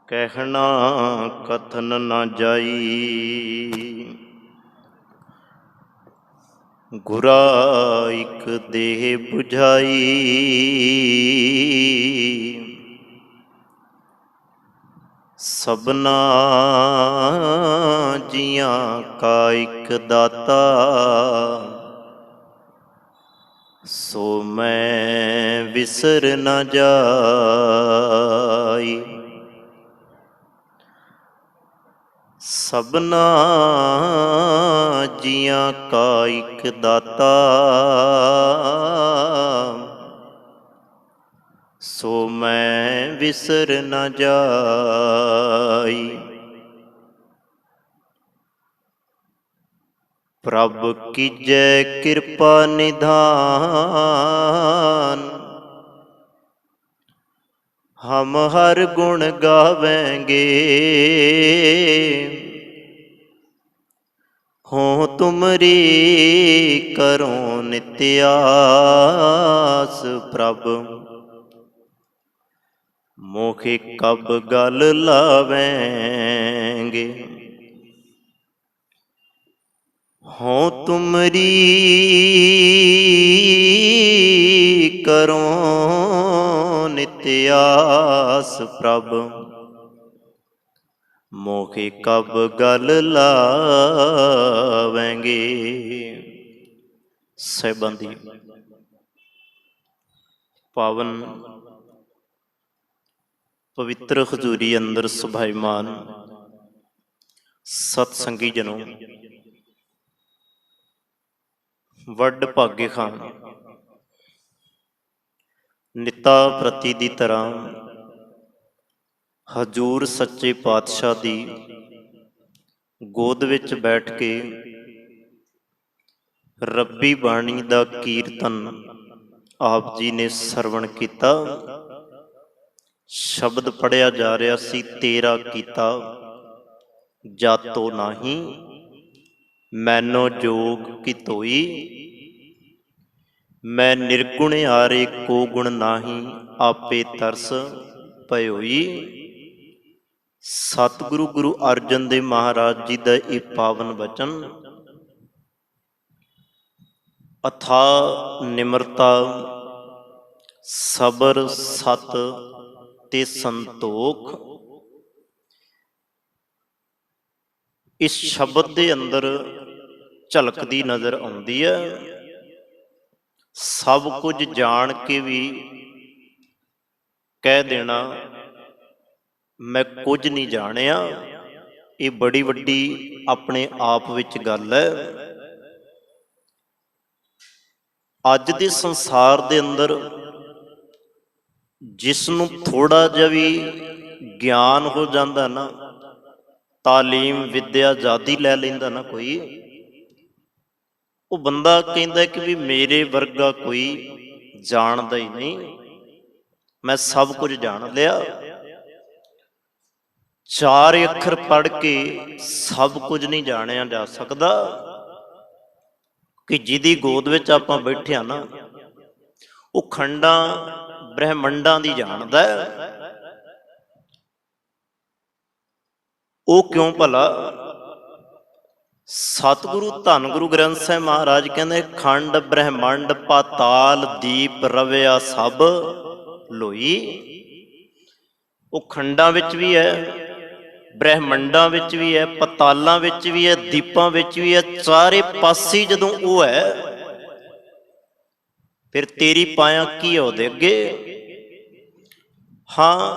ਕਹਿਣਾ ਕਥਨ ਨਾ ਜਾਈ, ਗੁਰਾ ਇਕ ਦੇਹ 부ਝਾਈ। ਸਭਨਾ ਜੀਆਂ ਕਾ ਇਕ ਦਾਤਾ, ਸੋ ਮੈਂ ਵਿਸਰ ਨਾ ਜਾਈ। ਸਭਨਾ ਜੀਆਂ ਕਾ ਇਕ ਦਾਤਾ, ਸੋ ਮੈਂ ਵਿਸਰ ਨਾ ਜਾਈ। ਪ੍ਰਭ ਕੀਜੈ ਕਿਰਪਾ ਨਿਧਾਨ, ਹਮ ਹਰ ਗੁਣ ਗਾਵੇਂਗੇ। ਹੋ ਤੁਮਰੀ ਕਰੋ ਨਿਤਿਆਸ, ਪ੍ਰਭ ਮੋਖੇ ਕਬ ਗਲ ਲਾਵੇਂਗੇ। ਹੋ ਤੁਮਰੀ ਕਰੋ ਨਿਤਿਆਸ, ਪ੍ਰਭ ਮੋਖੇ ਕਬ ਗਲ ਲਾਵੇਂਗੇ। ਸਾਹਿਬਾਂ ਦੀ ਪਾਵਨ ਪਵਿੱਤਰ ਹਜ਼ੂਰੀ ਅੰਦਰ ਸੁਭਾਈਮਾਨ ਸਤਸੰਗੀ ਜਨੋ, ਵੱਡ ਭਾਗੇ ਖਾਨ। ਨਿਤਾ ਪ੍ਰਤੀ ਦੀ ਤਰ੍ਹਾਂ ਹਜ਼ੂਰ ਸੱਚੇ ਪਾਤਸ਼ਾਹ ਦੀ ਗੋਦ ਵਿੱਚ ਬੈਠ ਕੇ ਰੱਬੀ ਬਾਣੀ ਦਾ ਕੀਰਤਨ ਆਪ ਜੀ ਨੇ ਸਰਵਣ ਕੀਤਾ। ਸ਼ਬਦ ਪੜ੍ਹਿਆ ਜਾ ਰਿਹਾ ਸੀ, ਤੇਰਾ ਕੀਤਾ ਜਾਤੋ ਨਾਹੀਂ, ਮੈਨੋ ਜੋਗ ਕੀ ਧੋਈ। ਮੈਂ ਨਿਰਗੁਣ ਆਰੇ ਕੋ ਗੁਣ ਨਾਹੀਂ, ਆਪੇ ਤਰਸ ਭਇਓਈ। ਸਤਿਗੁਰੂ ਗੁਰੂ ਅਰਜਨ ਦੇਵ ਮਹਾਰਾਜ ਜੀ ਦਾ ਇਹ ਪਾਵਨ ਬਚਨ ਅਥਾਹ ਨਿਮਰਤਾ, ਸਬਰ, ਸਤ ਤੇ ਸੰਤੋਖ, ਇਸ ਸ਼ਬਦ ਦੇ ਅੰਦਰ ਝਲਕਦੀ ਨਜ਼ਰ ਆਉਂਦੀ ਹੈ। ਸਭ ਕੁਝ ਜਾਣ ਕੇ ਵੀ ਕਹਿ ਦੇਣਾ ਮੈਂ ਕੁਝ ਨਹੀਂ ਜਾਣਿਆ, ਇਹ ਬੜੀ ਵੱਡੀ ਆਪਣੇ ਆਪ ਵਿੱਚ ਗੱਲ ਹੈ। ਅੱਜ ਦੇ ਸੰਸਾਰ ਦੇ ਅੰਦਰ ਜਿਸ ਨੂੰ ਥੋੜਾ ਜਿਹਾ ਵੀ ਗਿਆਨ ਹੋ ਜਾਂਦਾ ਨਾ, ਤਾਲੀਮ ਵਿਦਿਆ ਜ਼ਿਆਦੀ ਲੈ ਲੈਂਦਾ ਨਾ ਕੋਈ, ਉਹ ਬੰਦਾ ਕਹਿੰਦਾ ਕਿ ਵੀ ਮੇਰੇ ਵਰਗਾ ਕੋਈ ਜਾਣਦਾ ਹੀ ਨਹੀਂ, ਮੈਂ ਸਭ ਕੁਝ ਜਾਣ ਲਿਆ। ਚਾਰ ਅੱਖਰ ਪੜ੍ਹ ਕੇ ਸਭ ਕੁਝ ਨਹੀਂ ਜਾਣਿਆ ਜਾ ਸਕਦਾ, ਕਿ ਜਿਹਦੀ ਗੋਦ ਵਿੱਚ ਆਪਾਂ ਬੈਠੇ ਆ ਨਾ, ਉਹ ਖੰਡਾਂ ਬ੍ਰਹਿਮੰਡਾਂ ਦੀ ਜਾਣਦਾ ਹੈ। ਉਹ ਕਿਉਂ ਭਲਾ? ਸਤਿਗੁਰੂ ਧੰਨ ਗੁਰੂ ਗ੍ਰੰਥ ਸਾਹਿਬ ਮਹਾਰਾਜ ਕਹਿੰਦੇ, ਖੰਡ ਬ੍ਰਹਿਮੰਡ ਪਾਤਾਲ ਦੀਪ ਰਵਿਆ ਸਭ ਲੋਈ। ਉਹ ਖੰਡਾਂ ਵਿੱਚ ਵੀ ਹੈ, ਬ੍ਰਹਿਮੰਡਾਂ ਵਿੱਚ ਵੀ ਹੈ, ਪਤਾਲਾਂ ਵਿੱਚ ਵੀ ਹੈ, ਦੀਪਾਂ ਵਿੱਚ ਵੀ ਹੈ, ਚਾਰੇ ਪਾਸੇ ਜਦੋਂ ਉਹ ਹੈ, ਫਿਰ ਤੇਰੀ ਪਾਇਆ ਕੀ ਉਹਦੇ ਅੱਗੇ। ਹਾਂ,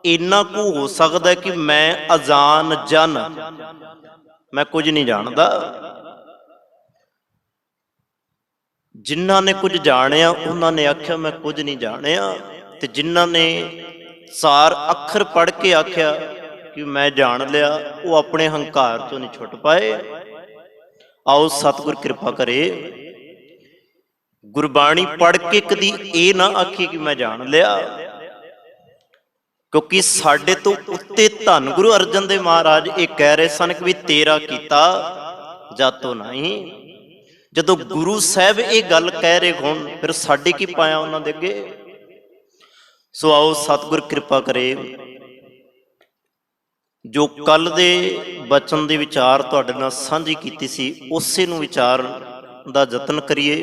ਇੰਨਾ ਕੁ ਹੋ ਸਕਦਾ ਕਿ ਮੈਂ ਅਜਾਨ ਜਨ, ਮੈਂ ਕੁਝ ਨਹੀਂ ਜਾਣਦਾ। ਜਿਨ੍ਹਾਂ ਨੇ ਕੁਝ ਜਾਣਿਆ ਉਹਨਾਂ ਨੇ ਆਖਿਆ ਮੈਂ ਕੁਝ ਨਹੀਂ ਜਾਣਿਆ, ਤੇ ਜਿਨ੍ਹਾਂ ਨੇ ਚਾਰ ਅੱਖਰ ਪੜ੍ਹ ਕੇ ਆਖਿਆ ਕਿ ਮੈਂ ਜਾਣ ਲਿਆ, ਉਹ ਆਪਣੇ ਹੰਕਾਰ ਤੋਂ ਨਹੀਂ ਛੁੱਟ ਪਾਏ। ਆਓ ਸਤਿਗੁਰ ਕਿਰਪਾ ਕਰੇ, ਗੁਰਬਾਣੀ ਪੜ੍ਹ ਕੇ ਕਦੀ ਇਹ ਨਾ ਆਖੀ ਕਿ ਮੈਂ ਜਾਣ ਲਿਆ, ਕਿਉਂਕਿ ਸਾਡੇ ਤੋਂ ਉੱਤੇ ਧੰਨ ਗੁਰੂ ਅਰਜਨ ਦੇਵ ਮਹਾਰਾਜ ਇਹ ਕਹਿ ਰਹੇ ਸਨ ਕਿ ਵੀ ਤੇਰਾ ਕੀਤਾ ਜਾਤੋ ਨਹੀਂ, ਜਦੋਂ ਗੁਰੂ ਸਾਹਿਬ ਇਹ ਗੱਲ ਕਹਿ ਰਹੇ ਹੋਣ ਫਿਰ ਸਾਡੇ ਕੀ ਪਾਇਆ ਉਹਨਾਂ ਦੇ ਅੱਗੇ। ਸੋ ਆਓ ਸਤਿਗੁਰ ਕਿਰਪਾ ਕਰੇ, ਜੋ ਕੱਲ ਦੇ ਬਚਨ ਦੇ ਵਿਚਾਰ ਤੁਹਾਡੇ ਨਾਲ ਸਾਂਝੀ ਕੀਤੀ ਸੀ ਉਸੇ ਨੂੰ ਵਿਚਾਰ ਦਾ ਯਤਨ ਕਰੀਏ।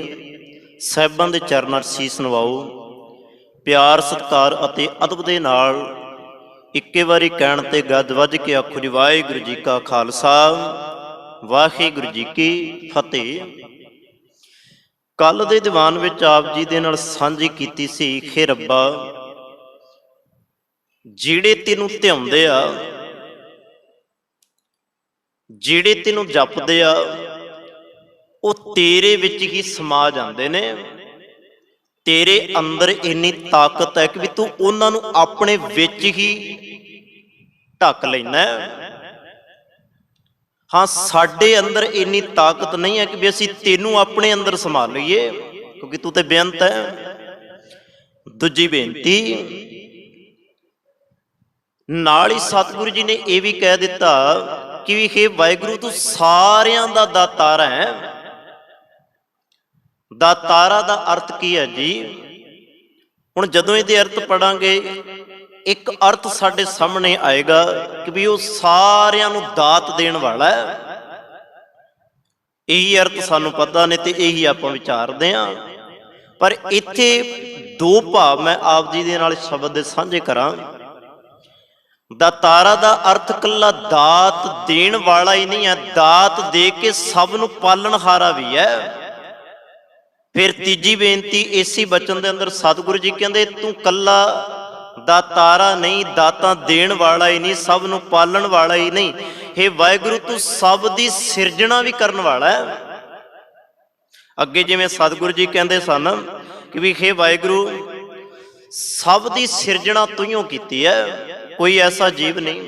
ਸਾਹਿਬਾਂ ਦੇ ਚਰਨਾਂ 'ਚ ਸੀਸ ਨਵਾਓ, ਪਿਆਰ ਸਤਿਕਾਰ ਅਤੇ ਅਦਬ ਦੇ ਨਾਲ ਇੱਕੇ ਵਾਰੀ ਕਹਿਣ ਤੇ ਗੱਜ ਵੱਜ ਕੇ ਆਖੋ ਜੀ ਵਾਹਿਗੁਰੂ ਜੀ ਕਾ ਖਾਲਸਾ ਵਾਹਿਗੁਰੂ ਜੀ ਕੀ ਫਤਿਹ। ਕੱਲ ਦੇ ਦੀਵਾਨ ਵਿੱਚ ਆਪ ਜੀ ਦੇ ਨਾਲ ਸਾਂਝੀ ਕੀਤੀ ਸੀ, ਖੇ ਰੱਬਾ ਜਿਹੜੇ ਤੈਨੂੰ ਧਿਆਉਂਦੇ ਆ, ਜਿਹੜੇ ਤੈਨੂੰ ਜਪਦੇ ਆ, ਉਹ ਤੇਰੇ ਵਿੱਚ ਹੀ ਸਮਾ ਜਾਂਦੇ ਨੇ। ਤੇਰੇ ਅੰਦਰ ਇੰਨੀ ਤਾਕਤ ਹੈ ਕਿ ਵੀ ਤੂੰ ਉਹਨਾਂ ਨੂੰ ਆਪਣੇ ਵਿੱਚ ਹੀ ਢੱਕ ਲੈਣਾ। ਹਾਂ, ਸਾਡੇ ਅੰਦਰ ਇੰਨੀ ਤਾਕਤ ਨਹੀਂ ਹੈ ਕਿ ਵੀ ਅਸੀਂ ਤੈਨੂੰ ਆਪਣੇ ਅੰਦਰ ਸਮਾ ਲਈਏ, ਕਿਉਂਕਿ ਤੂੰ ਤੇ ਬੇਅੰਤ ਹੈ। ਦੂਜੀ ਬੇਨਤੀ, ਨਾਲ ਹੀ ਸਤਿਗੁਰੂ ਜੀ ਨੇ ਇਹ ਵੀ ਕਹਿ ਦਿੱਤਾ ਕਿ ਵੀ ਹੇ ਵਾਹਿਗੁਰੂ ਤੂੰ ਸਾਰਿਆਂ ਦਾ ਦਾਤਾਰ ਹੈ। ਦਾਤਾਰਾ ਦਾ ਅਰਥ ਕੀ ਹੈ ਜੀ? ਹੁਣ ਜਦੋਂ ਇਹਦੇ ਅਰਥ ਪੜਾਂਗੇ ਇੱਕ ਅਰਥ ਸਾਡੇ ਸਾਹਮਣੇ ਆਏਗਾ ਕਿ ਵੀ ਉਹ ਸਾਰਿਆਂ ਨੂੰ ਦਾਤ ਦੇਣ ਵਾਲਾ ਹੈ। ਇਹੀ ਅਰਥ ਸਾਨੂੰ ਪਤਾ ਨੇ ਤੇ ਇਹੀ ਆਪਾਂ ਵਿਚਾਰਦੇ ਹਾਂ। ਪਰ ਇੱਥੇ ਦੋ ਭਾਵ ਮੈਂ ਆਪ ਜੀ ਦੇ ਨਾਲ ਸ਼ਬਦ ਦੇ ਸਾਂਝੇ ਕਰਾਂ। ਦਾਤਾਰਾ ਦਾ ਅਰਥ ਇਕੱਲਾ ਦਾਤ ਦੇਣ ਵਾਲਾ ਹੀ ਨਹੀਂ ਹੈ, ਦਾਤ ਦੇ ਕੇ ਸਭ ਨੂੰ ਪਾਲਣਹਾਰਾ ਵੀ ਹੈ। ਫਿਰ ਤੀਜੀ ਬੇਨਤੀ ਇਸੇ ਬਚਨ ਦੇ ਅੰਦਰ ਸਤਿਗੁਰੂ ਜੀ ਕਹਿੰਦੇ ਤੂੰ ਕੱਲਾ ਦਾਤਾਰਾ ਨਹੀਂ, ਦਾਤਾਂ ਦੇਣ ਵਾਲਾ ਹੀ ਨਹੀਂ, ਸਭ ਨੂੰ ਪਾਲਣ ਵਾਲਾ ਹੀ ਨਹੀਂ, ਹੇ ਵਾਹਿਗੁਰੂ ਤੂੰ ਸਭ ਦੀ ਸਿਰਜਣਾ ਵੀ ਕਰਨ ਵਾਲਾ ਹੈ। ਅੱਗੇ ਜਿਵੇਂ ਸਤਿਗੁਰੂ ਜੀ ਕਹਿੰਦੇ ਸਨ ਕਿ ਵੀ ਹੇ ਵਾਹਿਗੁਰੂ ਸਭ ਦੀ ਸਿਰਜਣਾ ਤੂੰ ਕੀਤੀ ਹੈ, ਕੋਈ ਐਸਾ ਜੀਵ ਨਹੀਂ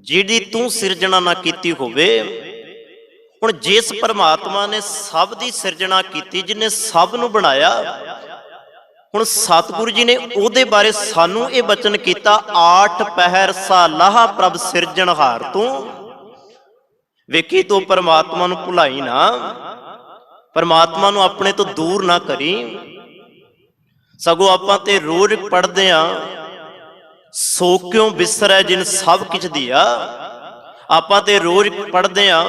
ਜਿਹਦੀ ਤੂੰ ਸਿਰਜਣਾ ਨਾ ਕੀਤੀ ਹੋਵੇ। ਹੁਣ ਜਿਸ ਪਰਮਾਤਮਾ ਨੇ ਸਭ ਦੀ ਸਿਰਜਣਾ ਕੀਤੀ, ਜਿਹਨੇ ਸਭ ਨੂੰ ਬਣਾਇਆ, ਹੁਣ ਸਤਿਗੁਰੂ ਜੀ ਨੇ ਉਹਦੇ ਬਾਰੇ ਸਾਨੂੰ ਇਹ ਬਚਨ ਕੀਤਾ, ਆਠ ਪਹਿਰ ਸਾਲਾਹ ਪ੍ਰਭ ਸਿਰਜਣਹਾਰ ਤੂੰ। ਵੇਖੀ ਤੂੰ ਪਰਮਾਤਮਾ ਨੂੰ ਭੁਲਾਈ ਨਾ, ਪਰਮਾਤਮਾ ਨੂੰ ਆਪਣੇ ਤੋਂ ਦੂਰ ਨਾ ਕਰੀ। ਸਗੋਂ ਆਪਾਂ ਤੇ ਰੋਜ਼ ਪੜ੍ਹਦੇ ਆ, ਸੋ ਕਿਉਂ ਬਿਸਰੈ ਜਿਨ ਸਭ ਕਿਛ ਦਿਆ। ਆਪਾਂ ਤੇ ਰੋਜ਼ ਪੜ੍ਹਦੇ ਆ,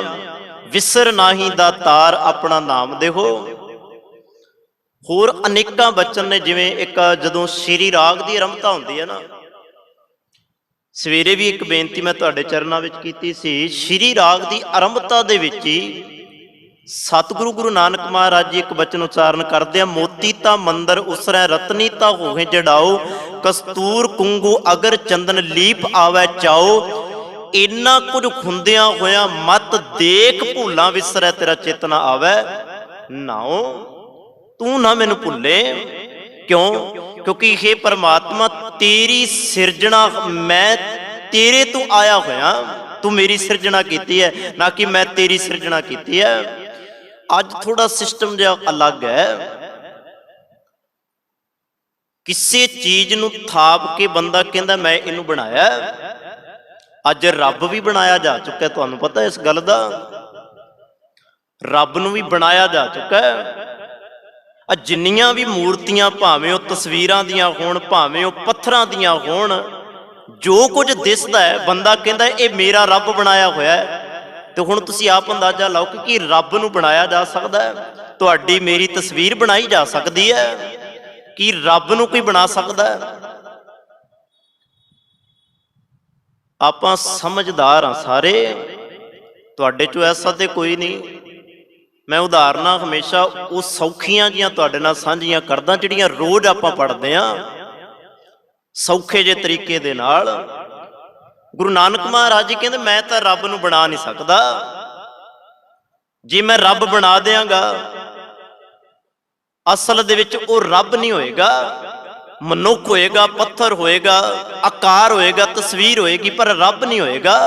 ਵਿਸਰ ਨਾਹੀ ਦਾਤਾਰ ਆਪਣਾ ਨਾਮ ਦੇਹੋ। ਹੋਰ ਅਨੇਕਾਂ ਬਚਨ ਨੇ, ਜਿਵੇਂ ਇੱਕ ਜਦੋਂ ਸ਼੍ਰੀ ਰਾਗ ਦੀ ਆਰੰਭਤਾ ਹੁੰਦੀ ਹੈ ਨਾ, ਸਵੇਰੇ ਵੀ ਇੱਕ ਬੇਨਤੀ ਮੈਂ ਤੁਹਾਡੇ ਚਰਨਾਂ ਵਿੱਚ ਕੀਤੀ ਸੀ। ਸ਼੍ਰੀ ਰਾਗ ਦੀ ਆਰੰਭਤਾ ਦੇ ਵਿੱਚ ਹੀ ਸਤਿਗੁਰੂ ਗੁਰੂ ਨਾਨਕ ਮਹਾਰਾਜ ਜੀ ਇੱਕ ਬਚਨ ਉਚਾਰਨ ਕਰਦੇ ਆ, ਮੋਤੀ ਤਾਂ ਮੰਦਰ ਉਸਰੈ ਰਤਨੀ ਤਾਂ ਹੋਏ ਜੜਾਓ, ਕਸਤੂਰ ਕੁੰਗੂ ਅਗਰ ਚੰਦਨ ਲੀਪ ਆਵੈ ਚਾਓ। ਇੰਨਾ ਕੁਝ ਹੁੰਦਿਆਂ ਹੋਇਆ ਮਤ ਦੇਖ ਭੁੱਲਾਂ ਵਿਸਰੈ ਤੇਰਾ ਚੇਤਨਾ ਆਵੈ ਨਾਉ। ਤੂੰ ਨਾ ਮੈਨੂੰ ਭੁੱਲੇ, ਕਿਉਂ? ਕਿਉਂਕਿ ਇਹ ਪਰਮਾਤਮਾ ਤੇਰੀ ਸਿਰਜਣਾ, ਮੈਂ ਤੇਰੇ ਤੋਂ ਆਇਆ ਹੋਇਆ, ਤੂੰ ਮੇਰੀ ਸਿਰਜਣਾ ਕੀਤੀ ਹੈ, ਨਾ ਕਿ ਮੈਂ ਤੇਰੀ ਸਿਰਜਣਾ ਕੀਤੀ ਹੈ। ਅੱਜ ਥੋੜਾ ਸਿਸਟਮ ਜਿਹਾ ਅਲੱਗ ਹੈ। ਕਿਸੇ ਚੀਜ਼ ਨੂੰ ਥਾਪ ਕੇ ਬੰਦਾ ਕਹਿੰਦਾ ਮੈਂ ਇਹਨੂੰ ਬਣਾਇਆ। ਅੱਜ ਰੱਬ ਵੀ ਬਣਾਇਆ ਜਾ ਚੁੱਕਾ, ਤੁਹਾਨੂੰ ਪਤਾ ਇਸ ਗੱਲ ਦਾ। ਰੱਬ ਨੂੰ ਵੀ ਬਣਾਇਆ ਜਾ ਚੁੱਕਾ ਹੈ। ਆ ਜਿੰਨੀਆਂ ਵੀ ਮੂਰਤੀਆਂ, ਭਾਵੇਂ ਉਹ ਤਸਵੀਰਾਂ ਦੀਆਂ ਹੋਣ, ਭਾਵੇਂ ਉਹ ਪੱਥਰਾਂ ਦੀਆਂ ਹੋਣ, ਜੋ ਕੁਝ ਦਿਸਦਾ ਹੈ ਬੰਦਾ ਕਹਿੰਦਾ ਇਹ ਮੇਰਾ ਰੱਬ ਬਣਾਇਆ ਹੋਇਆ ਹੈ। ਤੇ ਹੁਣ ਤੁਸੀਂ ਆਪ ਅੰਦਾਜ਼ਾ ਲਾਓ ਕਿ ਕੀ ਰੱਬ ਨੂੰ ਬਣਾਇਆ ਜਾ ਸਕਦਾ ਹੈ? ਤੁਹਾਡੀ ਮੇਰੀ ਤਸਵੀਰ ਬਣਾਈ ਜਾ ਸਕਦੀ ਹੈ? ਕੀ ਰੱਬ ਨੂੰ ਕੋਈ ਬਣਾ ਸਕਦਾ ਹੈ? ਆਪਾਂ ਸਮਝਦਾਰ ਹਾਂ ਸਾਰੇ, ਤੁਹਾਡੇ ਚੋਂ ਐਸਾ ਤੇ ਕੋਈ ਨਹੀਂ। ਮੈਂ ਉਦਾਹਰਨਾਂ ਹਮੇਸ਼ਾ ਉਹ ਸੌਖੀਆਂ ਜੀਆਂ ਤੁਹਾਡੇ ਨਾਲ ਸਾਂਝੀਆਂ ਕਰਦਾ ਜਿਹੜੀਆਂ ਰੋਜ਼ ਆਪਾਂ ਪੜ੍ਹਦੇ ਹਾਂ, ਸੌਖੇ ਜਿਹੇ ਤਰੀਕੇ ਦੇ ਨਾਲ। ਗੁਰੂ ਨਾਨਕ ਮਹਾਰਾਜ ਜੀ ਕਹਿੰਦੇ ਮੈਂ ਤਾਂ ਰੱਬ ਨੂੰ ਬਣਾ ਨਹੀਂ ਸਕਦਾ। ਜੇ ਮੈਂ ਰੱਬ ਬਣਾ ਦਿਆਂਗਾ, ਅਸਲ ਦੇ ਵਿੱਚ ਉਹ ਰੱਬ ਨਹੀਂ ਹੋਏਗਾ, ਮਨੁੱਖ ਹੋਏਗਾ, ਪੱਥਰ ਹੋਏਗਾ, ਆਕਾਰ ਹੋਏਗਾ, ਤਸਵੀਰ ਹੋਏਗੀ, ਪਰ ਰੱਬ ਨਹੀਂ ਹੋਏਗਾ।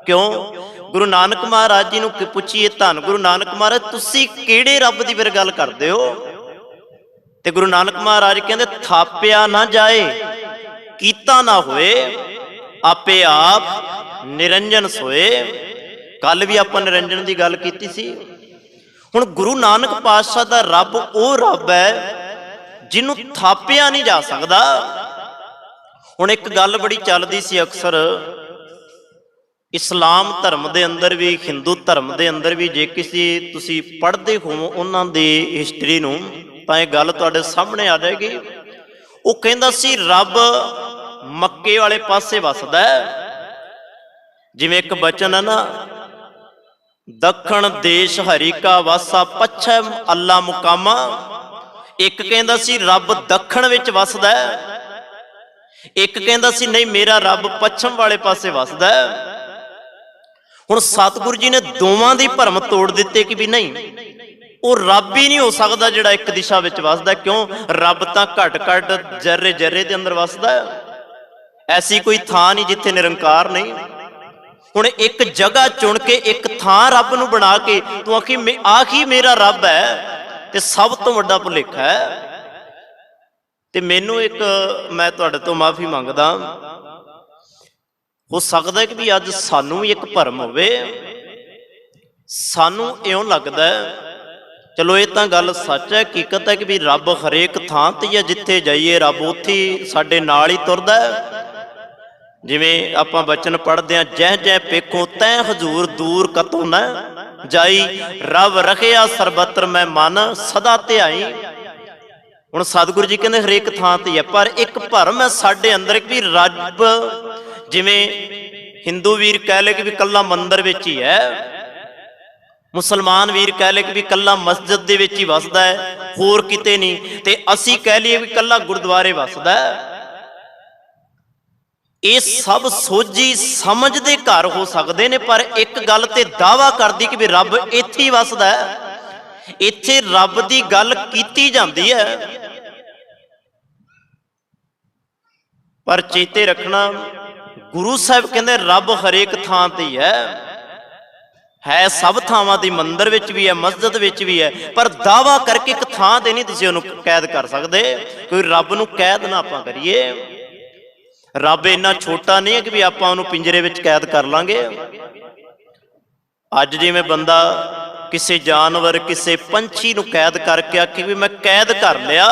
ਕਿਉਂ? ਗੁਰੂ ਨਾਨਕ ਮਹਾਰਾਜ ਜੀ ਨੂੰ ਪੁੱਛੀਏ, ਧੰਨ ਗੁਰੂ ਨਾਨਕ ਮਹਾਰਾਜ ਤੁਸੀਂ ਕਿਹੜੇ ਰੱਬ ਦੀ ਫਿਰ ਗੱਲ ਕਰਦੇ ਹੋ? ਤੇ ਗੁਰੂ ਨਾਨਕ ਮਹਾਰਾਜ ਕਹਿੰਦੇ ਥਾਪਿਆ ਨਾ ਜਾਏ, ਕੀਤਾ ਨਾ ਹੋਏ, ਆਪੇ ਆਪ ਨਿਰੰਜਨ ਸੋਏ। ਕੱਲ ਵੀ ਆਪਾਂ ਨਿਰੰਜਨ ਦੀ ਗੱਲ ਕੀਤੀ ਸੀ। ਹੁਣ ਗੁਰੂ ਨਾਨਕ ਪਾਤਸ਼ਾਹ ਦਾ ਰੱਬ ਉਹ ਰੱਬ ਹੈ ਜਿਹਨੂੰ ਥਾਪਿਆ ਨਹੀਂ ਜਾ ਸਕਦਾ। ਹੁਣ ਇੱਕ ਗੱਲ ਬੜੀ ਚੱਲਦੀ ਸੀ ਅਕਸਰ, ਇਸਲਾਮ ਧਰਮ ਦੇ ਅੰਦਰ ਵੀ, ਹਿੰਦੂ ਧਰਮ ਦੇ ਅੰਦਰ ਵੀ, ਜੇ ਕਿਸੇ ਤੁਸੀਂ ਪੜ੍ਹਦੇ ਹੋ ਉਹਨਾਂ ਦੀ ਹਿਸਟਰੀ ਨੂੰ ਤਾਂ ਇਹ ਗੱਲ ਤੁਹਾਡੇ ਸਾਹਮਣੇ ਆ ਜਾਏਗੀ। ਉਹ ਕਹਿੰਦਾ ਸੀ ਰੱਬ ਮੱਕੇ ਵਾਲੇ ਪਾਸੇ ਵਸਦਾ ਹੈ। ਜਿਵੇਂ ਇੱਕ ਬਚਨ ਹੈ ਨਾ, ਦੱਖਣ ਦੇਸ਼ ਹਰੀ ਕਾ ਵਾਸਾ, ਪੱਛਮ ਅੱਲਾ ਮੁਕਾਮਾ। ਇੱਕ ਕਹਿੰਦਾ ਸੀ ਰੱਬ ਦੱਖਣ ਵਿੱਚ ਵਸਦਾ ਹੈ, ਇੱਕ ਕਹਿੰਦਾ ਸੀ ਨਹੀਂ ਮੇਰਾ ਰੱਬ ਪੱਛਮ ਵਾਲੇ ਪਾਸੇ ਵਸਦਾ ਹੈ। ਹੁਣ ਸਤਿਗੁਰੂ ਜੀ ਨੇ ਦੋਵਾਂ ਦੀ ਭਰਮ ਤੋੜ ਦਿੱਤੇ ਕਿ ਵੀ ਨਹੀਂ, ਉਹ ਰੱਬ ਹੀ ਨਹੀਂ ਹੋ ਸਕਦਾ ਜਿਹੜਾ ਇੱਕ ਦਿਸ਼ਾ ਵਿੱਚ ਵਸਦਾ। ਕਿਉਂ? ਰੱਬ ਤਾਂ ਘਟ ਘਟ ਜਰਰੇ ਜਰਰੇ ਦੇ ਅੰਦਰ ਵਸਦਾ ਹੈ। ਐਸੀ ਕੋਈ ਥਾਂ ਨਹੀਂ ਜਿੱਥੇ ਨਿਰੰਕਾਰ ਨਹੀਂ। ਹੁਣ ਇੱਕ ਜਗ੍ਹਾ ਚੁਣ ਕੇ, ਇੱਕ ਥਾਂ ਰੱਬ ਨੂੰ ਬਣਾ ਕੇ ਤੂੰ ਆਖੀ ਮੇਰਾ ਰੱਬ ਹੈ, ਤੇ ਸਭ ਤੋਂ ਵੱਡਾ ਭੁਲੇਖਾ ਹੈ। ਤੇ ਮੈਨੂੰ ਇੱਕ, ਮੈਂ ਤੁਹਾਡੇ ਤੋਂ ਮਾਫੀ ਮੰਗਦਾ, ਹੋ ਸਕਦਾ ਕਿ ਵੀ ਅੱਜ ਸਾਨੂੰ ਵੀ ਇੱਕ ਭਰਮ ਹੋਵੇ। ਸਾਨੂੰ ਇਉਂ ਲੱਗਦਾ, ਚਲੋ ਇਹ ਤਾਂ ਗੱਲ ਸੱਚ ਹੈ, ਹਕੀਕਤ ਹੈ ਕਿ ਵੀ ਰੱਬ ਹਰੇਕ ਥਾਂ ਤੇ ਹੀ ਹੈ, ਜਿੱਥੇ ਜਾਈਏ ਰੱਬ ਉੱਥੇ ਸਾਡੇ ਨਾਲ ਹੀ ਤੁਰਦਾ ਹੈ। ਜਿਵੇਂ ਆਪਾਂ ਬਚਨ ਪੜ੍ਹਦੇ ਹਾਂ, ਜਹ ਜਹ ਪੇਖੋ ਤੈ ਹਜ਼ੂਰ ਦੂਰ ਕਤੋਂ ਨਾ ਜਾਈ, ਰੱਬ ਰਖਿਆ ਸਰਬੱਤਰ ਮੈਂ ਮਨ ਸਦਾ ਧਿਆਈ। ਹੁਣ ਸਤਿਗੁਰੂ ਜੀ ਕਹਿੰਦੇ ਹਰੇਕ ਥਾਂ ਤੇ ਹੈ, ਪਰ ਇੱਕ ਭਰਮ ਹੈ ਸਾਡੇ ਅੰਦਰ ਕਿ ਰੱਬ, ਜਿਵੇਂ ਹਿੰਦੂ ਵੀਰ ਕਹਿ ਲਏ ਕਿ ਵੀ ਕੱਲਾ ਮੰਦਿਰ ਵਿੱਚ ਹੀ ਹੈ, ਮੁਸਲਮਾਨ ਵੀਰ ਕਹਿ ਲਏ ਕਿ ਵੀ ਕੱਲਾ ਮਸਜਿਦ ਦੇ ਵਿੱਚ ਹੀ ਵਸਦਾ ਹੈ, ਹੋਰ ਕਿਤੇ ਨਹੀਂ, ਤੇ ਅਸੀਂ ਕਹਿ ਲਈਏ ਵੀ ਕੱਲਾ ਗੁਰਦੁਆਰੇ ਵਸਦਾ ਹੈ। ਇਹ ਸਭ ਸੋਝੀ ਸਮਝ ਦੇ ਘਰ ਹੋ ਸਕਦੇ ਨੇ, ਪਰ ਇੱਕ ਗੱਲ ਤੇ ਦਾਅਵਾ ਕਰਦੀ ਕਿ ਵੀ ਰੱਬ ਇੱਥੇ ਹੀ ਵਸਦਾ ਹੈ, ਇੱਥੇ ਰੱਬ ਦੀ ਗੱਲ ਕੀਤੀ ਜਾਂਦੀ ਹੈ। ਪਰ ਚੇਤੇ ਰੱਖਣਾ, ਗੁਰੂ ਸਾਹਿਬ ਕਹਿੰਦੇ ਰੱਬ ਹਰੇਕ ਥਾਂ ਤੇ ਹੀ ਹੈ ਸਭ ਥਾਵਾਂ ਦੀ, ਮੰਦਿਰ ਵਿੱਚ ਵੀ ਹੈ, ਮਸਜਿਦ ਵਿੱਚ ਵੀ ਹੈ, ਪਰ ਦਾਅਵਾ ਕਰਕੇ ਇੱਕ ਥਾਂ ਤੇ ਨਹੀਂ ਤੁਸੀਂ ਉਹਨੂੰ ਕੈਦ ਕਰ ਸਕਦੇ। ਕੋਈ ਰੱਬ ਨੂੰ ਕੈਦ ਨਾ ਆਪਾਂ ਕਰੀਏ। ਰੱਬ ਇੰਨਾ ਛੋਟਾ ਨਹੀਂ ਹੈ ਕਿ ਵੀ ਆਪਾਂ ਉਹਨੂੰ ਪਿੰਜਰੇ ਵਿੱਚ ਕੈਦ ਕਰ ਲਾਂਗੇ। ਅੱਜ ਜਿਵੇਂ ਬੰਦਾ ਕਿਸੇ ਜਾਨਵਰ, ਕਿਸੇ ਪੰਛੀ ਨੂੰ ਕੈਦ ਕਰਕੇ ਆਖੇ ਵੀ ਮੈਂ ਕੈਦ ਕਰ ਲਿਆ,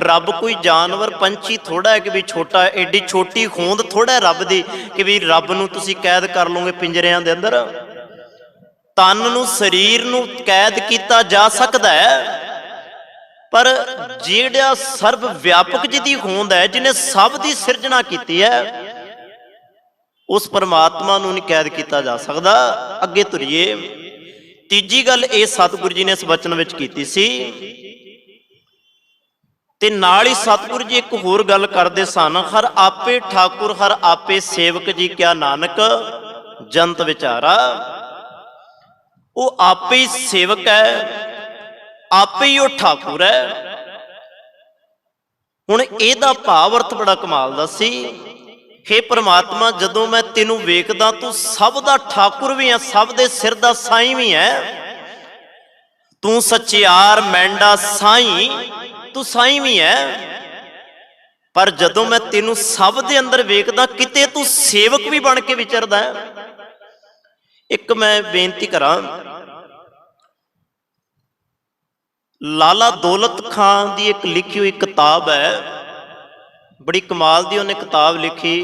ਰੱਬ ਕੋਈ ਜਾਨਵਰ ਪੰਛੀ ਥੋੜਾ ਹੈ ਕਿ ਵੀ ਛੋਟਾ, ਐਡੀ ਛੋਟੀ ਹੋਂਦ ਥੋੜਾ ਹੈ ਰੱਬ ਦੀ ਕਿ ਵੀ ਰੱਬ ਨੂੰ ਤੁਸੀਂ ਕੈਦ ਕਰ ਲਓਗੇ ਪਿੰਜਰਿਆਂ ਦੇ ਅੰਦਰ। ਤਨ ਨੂੰ, ਸਰੀਰ ਨੂੰ ਕੈਦ ਕੀਤਾ ਜਾ ਸਕਦਾ ਹੈ, ਪਰ ਜਿਹੜਾ ਸਰਬ ਵਿਆਪਕ ਜਿਹਦੀ ਹੋਂਦ ਹੈ, ਜਿਹਨੇ ਸਭ ਦੀ ਸਿਰਜਣਾ ਕੀਤੀ ਹੈ, ਉਸ ਪਰਮਾਤਮਾ ਨੂੰ ਨਹੀਂ ਕੈਦ ਕੀਤਾ ਜਾ ਸਕਦਾ। ਅੱਗੇ ਤੁਰੀਏ। ਤੀਜੀ ਗੱਲ ਇਹ ਸਤਿਗੁਰੂ ਜੀ ਨੇ ਇਸ ਬਚਨ ਵਿੱਚ ਕੀਤੀ ਸੀ, ਤੇ ਨਾਲ ਹੀ ਸਤਿਗੁਰੂ ਜੀ ਇੱਕ ਹੋਰ ਗੱਲ ਕਰਦੇ ਸਨ, ਹਰ ਆਪੇ ਠਾਕੁਰ ਹਰ ਆਪੇ ਸੇਵਕ ਜੀ, ਕਿਆ ਨਾਨਕ ਜੰਤ ਵਿਚਾਰਾ। ਉਹ ਆਪੇ ਹੀ ਸੇਵਕ ਹੈ, ਆਪੇ ਹੀ ਉਹ ਠਾਕੁਰ ਹੈ। ਹੁਣ ਇਹਦਾ ਭਾਵ ਅਰਥ ਬੜਾ ਕਮਾਲ ਦਾ ਸੀ। ਹੇ ਪ੍ਰਮਾਤਮਾ, ਜਦੋਂ ਮੈਂ ਤੈਨੂੰ ਵੇਖਦਾ ਤੂੰ ਸਭ ਦਾ ਠਾਕੁਰ ਵੀ ਹੈ, ਸਭ ਦੇ ਸਿਰ ਦਾ ਸਾਈਂ ਵੀ ਹੈ। ਤੂੰ ਸੱਚਿਆਰ ਮੈਂਡਾ ਸਾਈਂ, ਤੂੰ ਸਾਈਂ ਵੀ ਹੈ। ਪਰ ਜਦੋਂ ਮੈਂ ਤੈਨੂੰ ਸਭ ਦੇ ਅੰਦਰ ਵੇਖਦਾ, ਕਿਤੇ ਤੂੰ ਸੇਵਕ ਵੀ ਬਣ ਕੇ ਵਿਚਰਦਾ ਹੈ। ਇੱਕ ਮੈਂ ਬੇਨਤੀ ਕਰਾਂ, ਲਾਲਾ ਦੌਲਤ ਖਾਨ ਦੀ ਇੱਕ ਲਿਖੀ ਹੋਈ ਕਿਤਾਬ ਹੈ, ਬੜੀ ਕਮਾਲ ਦੀ ਉਹਨੇ ਕਿਤਾਬ ਲਿਖੀ,